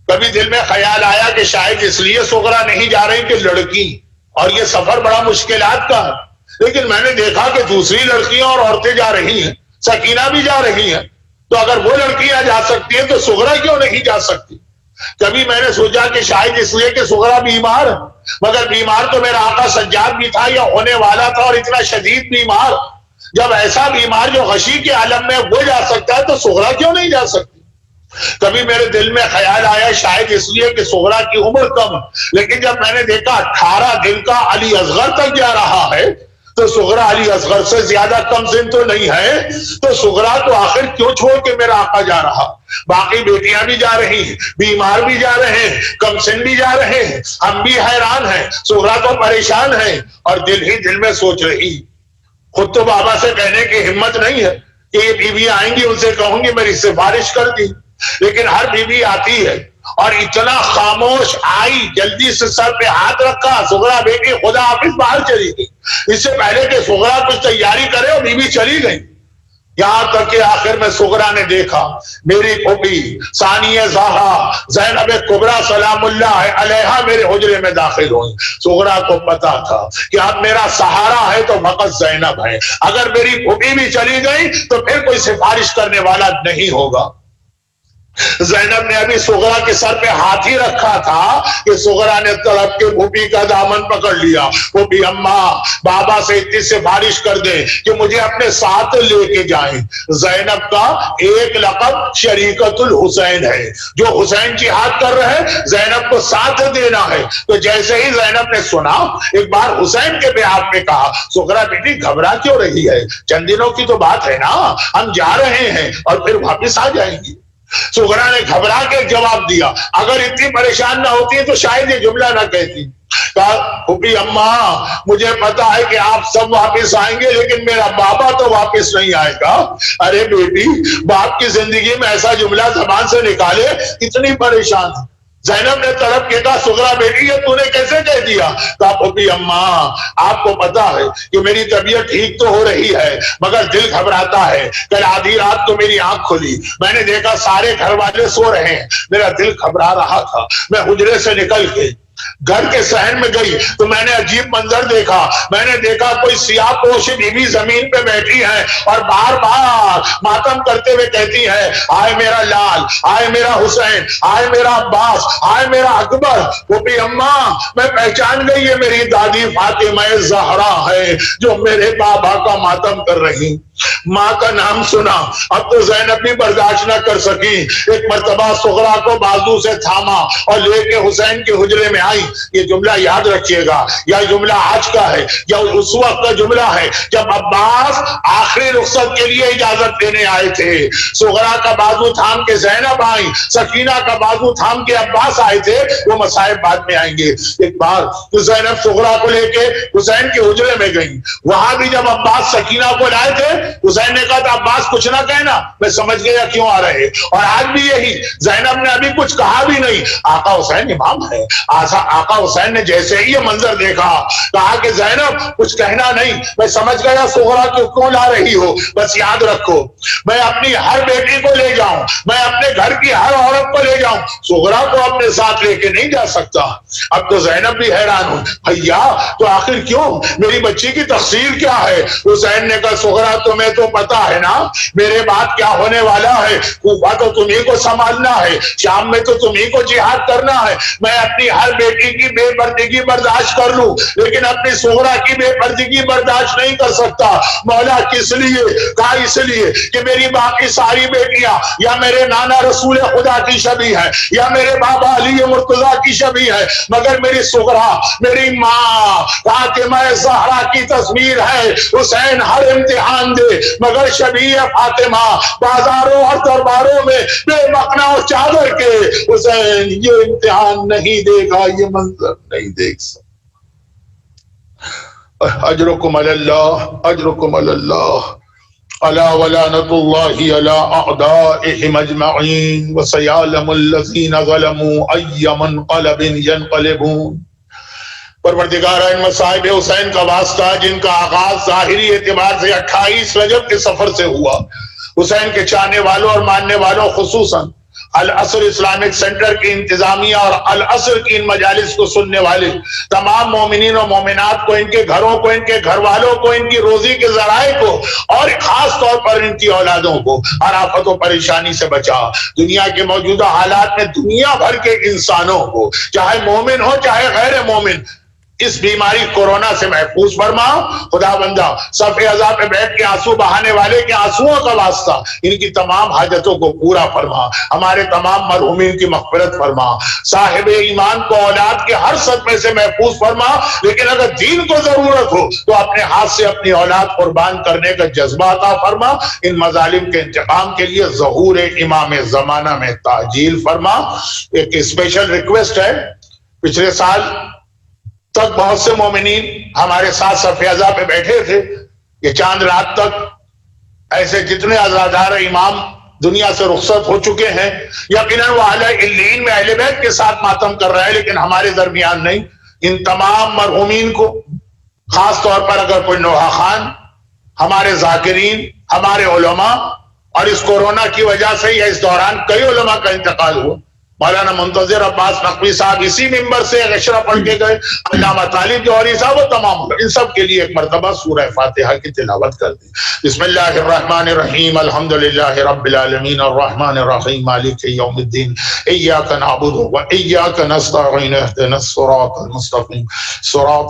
کبھی دل میں خیال آیا کہ شاید اس لیے صغریٰ نہیں جا رہی کہ لڑکی اور یہ سفر بڑا مشکلات کا ہے. لیکن میں نے دیکھا کہ دوسری لڑکیاں اور عورتیں جا رہی ہیں، سکینہ بھی جا رہی ہیں، تو اگر وہ لڑکیاں جا سکتی ہیں تو صغریٰ کیوں نہیں جا سکتی. کبھی میں نے سوچا کہ شاید اس لیے کہ صغریٰ بیمار ہے، مگر بیمار تو میرا آقا سجاد بھی تھا یا ہونے والا تھا، اور اتنا شدید بیمار جب ایسا بیمار جو غشی کے عالم میں وہ جا سکتا ہے تو صغرا کیوں نہیں جا سکتی؟ کبھی میرے دل میں خیال آیا شاید اس لیے کہ صغرا کی عمر کم، لیکن جب میں نے دیکھا 18 دن کا علی اصغر تک جا رہا ہے تو صغرا علی اصغر سے زیادہ کم سن تو نہیں ہے، تو صغرا تو آخر کیوں چھوڑ کے میرا آقا جا رہا؟ باقی بیٹیاں بھی جا رہی ہیں، بیمار بھی جا رہے ہیں، کم سن بھی جا رہے ہیں، ہم بھی حیران ہیں، صغرا تو پریشان ہے اور دل ہی دل میں سوچ رہی، خود تو بابا سے کہنے کی ہمت نہیں ہے کہ یہ بیوی آئیں گی ان سے کہوں گی میری سفارش کر دی، لیکن ہر بیوی آتی ہے اور اتنا خاموش آئی، جلدی سے سر پہ ہاتھ رکھا، صغرا بیٹی خدا حافظ باہر چلی گئی، اس سے پہلے کہ صغرا کچھ تیاری کرے اور بیوی چلی گئی، یہاں تک کہ آخر میں صغرا نے دیکھا میری پھوپھی ثانیہ زہرا زینب کبریٰ سلام اللہ علیہا میرے حجرے میں داخل ہوئی۔ صغرا کو پتا تھا کہ اب میرا سہارا ہے تو فقط زینب ہے، اگر میری پھوپھی بھی چلی گئی تو پھر کوئی سفارش کرنے والا نہیں ہوگا۔ زینب نے ابھی صغرا کے سر پہ ہاتھ ہی رکھا تھا کہ صغرا نے تڑپ کے پھوپھی کا دامن پکڑ لیا، پھوپھی اماں بابا سے اتنی سفارش کر دیں کہ مجھے اپنے ساتھ لے کے جائیں۔ زینب کا ایک لقب شریکت الحسین ہے، جو حسین جہاد کر رہے زینب کو ساتھ دینا ہے، تو جیسے ہی زینب نے سنا ایک بار حسین کے بیعت میں کہا صغرا بیٹی گھبرا کیوں رہی ہے، چند دنوں کی تو بات ہے نا، ہم جا رہے ہیں اور پھر واپس آ جائیں گی۔ صغرا نے گھبرا کے جواب دیا، اگر اتنی پریشان نہ ہوتی تو شاید یہ جملہ نہ کہتی، کہا پھوپھی اماں مجھے پتا ہے کہ آپ سب واپس آئیں گے لیکن میرا بابا تو واپس نہیں آئے گا۔ ارے بیٹی باپ کی زندگی میں ایسا جملہ زبان سے نکالے اتنی پریشان تھی۔ زینب نے تڑپ کے کہا صغرا بیٹی یہ تو نے کیسے کہہ دیا؟ کہا پھوپھی اماں آپ کو پتا ہے کہ میری طبیعت ٹھیک تو ہو رہی ہے مگر دل گھبراتا ہے، کل آدھی رات کو میری آنکھ کھلی، میں نے دیکھا سارے گھر والے سو رہے ہیں، میرا دل گھبرا رہا تھا، میں حجرے سے نکل کے گھر کے صحن میں گئی تو میں نے عجیب منظر دیکھا، میں نے دیکھا کوئی سیاہ پوش بیوی زمین پہ بیٹھی ہے اور بار بار ماتم کرتے ہوئے کہتی ہے آئے میرا لال، آئے میرا حسین، آئے میرا عباس، آئے میرا اکبر۔ پھوپھی اماں میں پہچان گئی یہ میری دادی فاطمہ زہرا ہے جو میرے بابا کا ماتم کر رہی۔ ماں کا نام سنا اب تو زینب بھی برداشت نہ کر سکی، ایک مرتبہ صغرا کو بازو سے تھاما اور لے کے حسین کے حجرے میں آئی۔ یہ جملہ یاد رکھیے گا، یا جملہ آج کا ہے یا اس وقت کا جملہ ہے جب عباس آخری رخصت کے لیے اجازت دینے آئے تھے، صغرا کا بازو تھام کے زینب آئی، سکینہ کا بازو تھام کے عباس آئے تھے، وہ مصائب بعد میں آئیں گے۔ ایک بار زینب صغرا کو لے کے حسین کے حجرے میں گئی، وہاں بھی جب عباس سکینہ کو لائے تھے حسین نے کہا تھا عباس کچھ نہ کہنا، میں سمجھ گیا کیوں آ رہے، اور آج بھی یہی، زینب نے ابھی کچھ کہا بھی نہیں، آقا حسین امام ہے، آقا حسین نے جیسے ہی یہ منظر دیکھا کہا کہ زینب کچھ کہنا نہیں، میں سمجھ گیا صغرا کیوں لا رہی ہو، بس یاد رکھو میں اپنی ہر بیٹی کو لے جاؤں، میں اپنے گھر کی ہر عورت کو لے جاؤں، صغرا کو اپنے ساتھ لے کے نہیں جا سکتا۔ اب تو زینب بھی حیران ہوں، بھیا تو آخر کیوں، میری بچی کی تقصیر کیا ہے؟ حسین نے کہا صغرا تمہیں تو پتا ہے نا میرے بعد کیا ہونے والا ہے، کوفہ تو تمہیں کو سنبھالنا ہے، شام میں تو تمہیں کو جہاد کرنا ہے، میں اپنی ہر بیٹی کی بے پردگی برداشت کر لوں لیکن اپنی صغرا کی بے پردگی برداشت نہیں کر سکتا۔ مولا کس لیے؟ کہا اس لیے کہ میری باقی ساری بیٹیاں یا میرے نانا رسول خدا کی شبیہ ہے یا میرے بابا علی مرتضیٰ کی شبیہ ہے، مگر میری صغرا میری ماں فاطمہ زہرا کی تصویر ہے، حسین ہر امتحان دے مگر شبیہ فاطمہ بازاروں اور درباروں میں بے مقنا اور چادر کے حسین یہ امتحان نہیں دے گا، یہ منظر نہیں دیکھ سکتا۔ اجرکم علی اللہ، اجرکم علی اللہ، الا ولعنۃ اللہ علی اعدائہم اجمعین وسیعلم الذین ظلموا ای منقلب ینقلبون۔ پروردگارہ ان مصائب حسین کا واسطہ جن کا آغاز ظاہری اعتبار سے 28 رجب کے سفر سے ہوا، حسین کے چاہنے والوں اور ماننے والوں خصوصاً العصر اسلامک سینٹر کی انتظامیہ اور العصر کی ان مجالس کو سننے والے تمام مومنین و مومنات کو، ان کے گھروں کو، ان کے گھر والوں کو، ان کی روزی کے ذرائع کو اور خاص طور پر ان کی اولادوں کو ہر آفت و پریشانی سے بچا۔ دنیا کے موجودہ حالات میں دنیا بھر کے انسانوں کو، چاہے مومن ہو چاہے غیر مومن، اس بیماری کورونا سے محفوظ فرما خدا بندہ صف اعضاء پہ بیٹھ کے آنسو بہانے والے کے آنسوؤں کا واسطہ ان کی تمام حاجتوں کو پورا فرما، ہمارے تمام مرحومین کی مغفرت فرما، صاحب ایمان کو اولاد کے ہر صدمے سے محفوظ فرما، لیکن اگر دین کو ضرورت ہو تو اپنے ہاتھ سے اپنی اولاد قربان کرنے کا جذبہ عطا فرما، ان مظالم کے انتقام کے لیے ظہور امام زمانہ میں تعجیل فرما۔ ایک اسپیشل ریکویسٹ ہے، پچھلے سال تک بہت سے مومنین ہمارے ساتھ صف اعضاء پہ بیٹھے تھے، یہ چاند رات تک ایسے جتنے عزادار امام دنیا سے رخصت ہو چکے ہیں، یقیناً وہ اعلی علیین میں اہل بیت کے ساتھ ماتم کر رہے ہیں، لیکن ہمارے درمیان نہیں۔ ان تمام مرحومین کو خاص طور پر اگر کوئی نوحہ خان، ہمارے ذاکرین، ہمارے علماء، اور اس کورونا کی وجہ سے یا اس دوران کئی علماء کا انتقال ہوا، مولانا منتظر عباس نقوی صاحب اسی ممبر سے عشرہ پڑھ کے گئے، علامہ طالب جوہری صاحب، وہ تمام ان سب کے لیے ایک مرتبہ سورہ فاتحہ کی تلاوت کر دی۔ بسم اللہ الرحمن الرحیم، الحمدللہ رب العالمین، الرحمن الرحیم، مالک یوم الدین، ایاک نعبد و ایاک نستعین، اہدنا الصراط المستقیم، صراط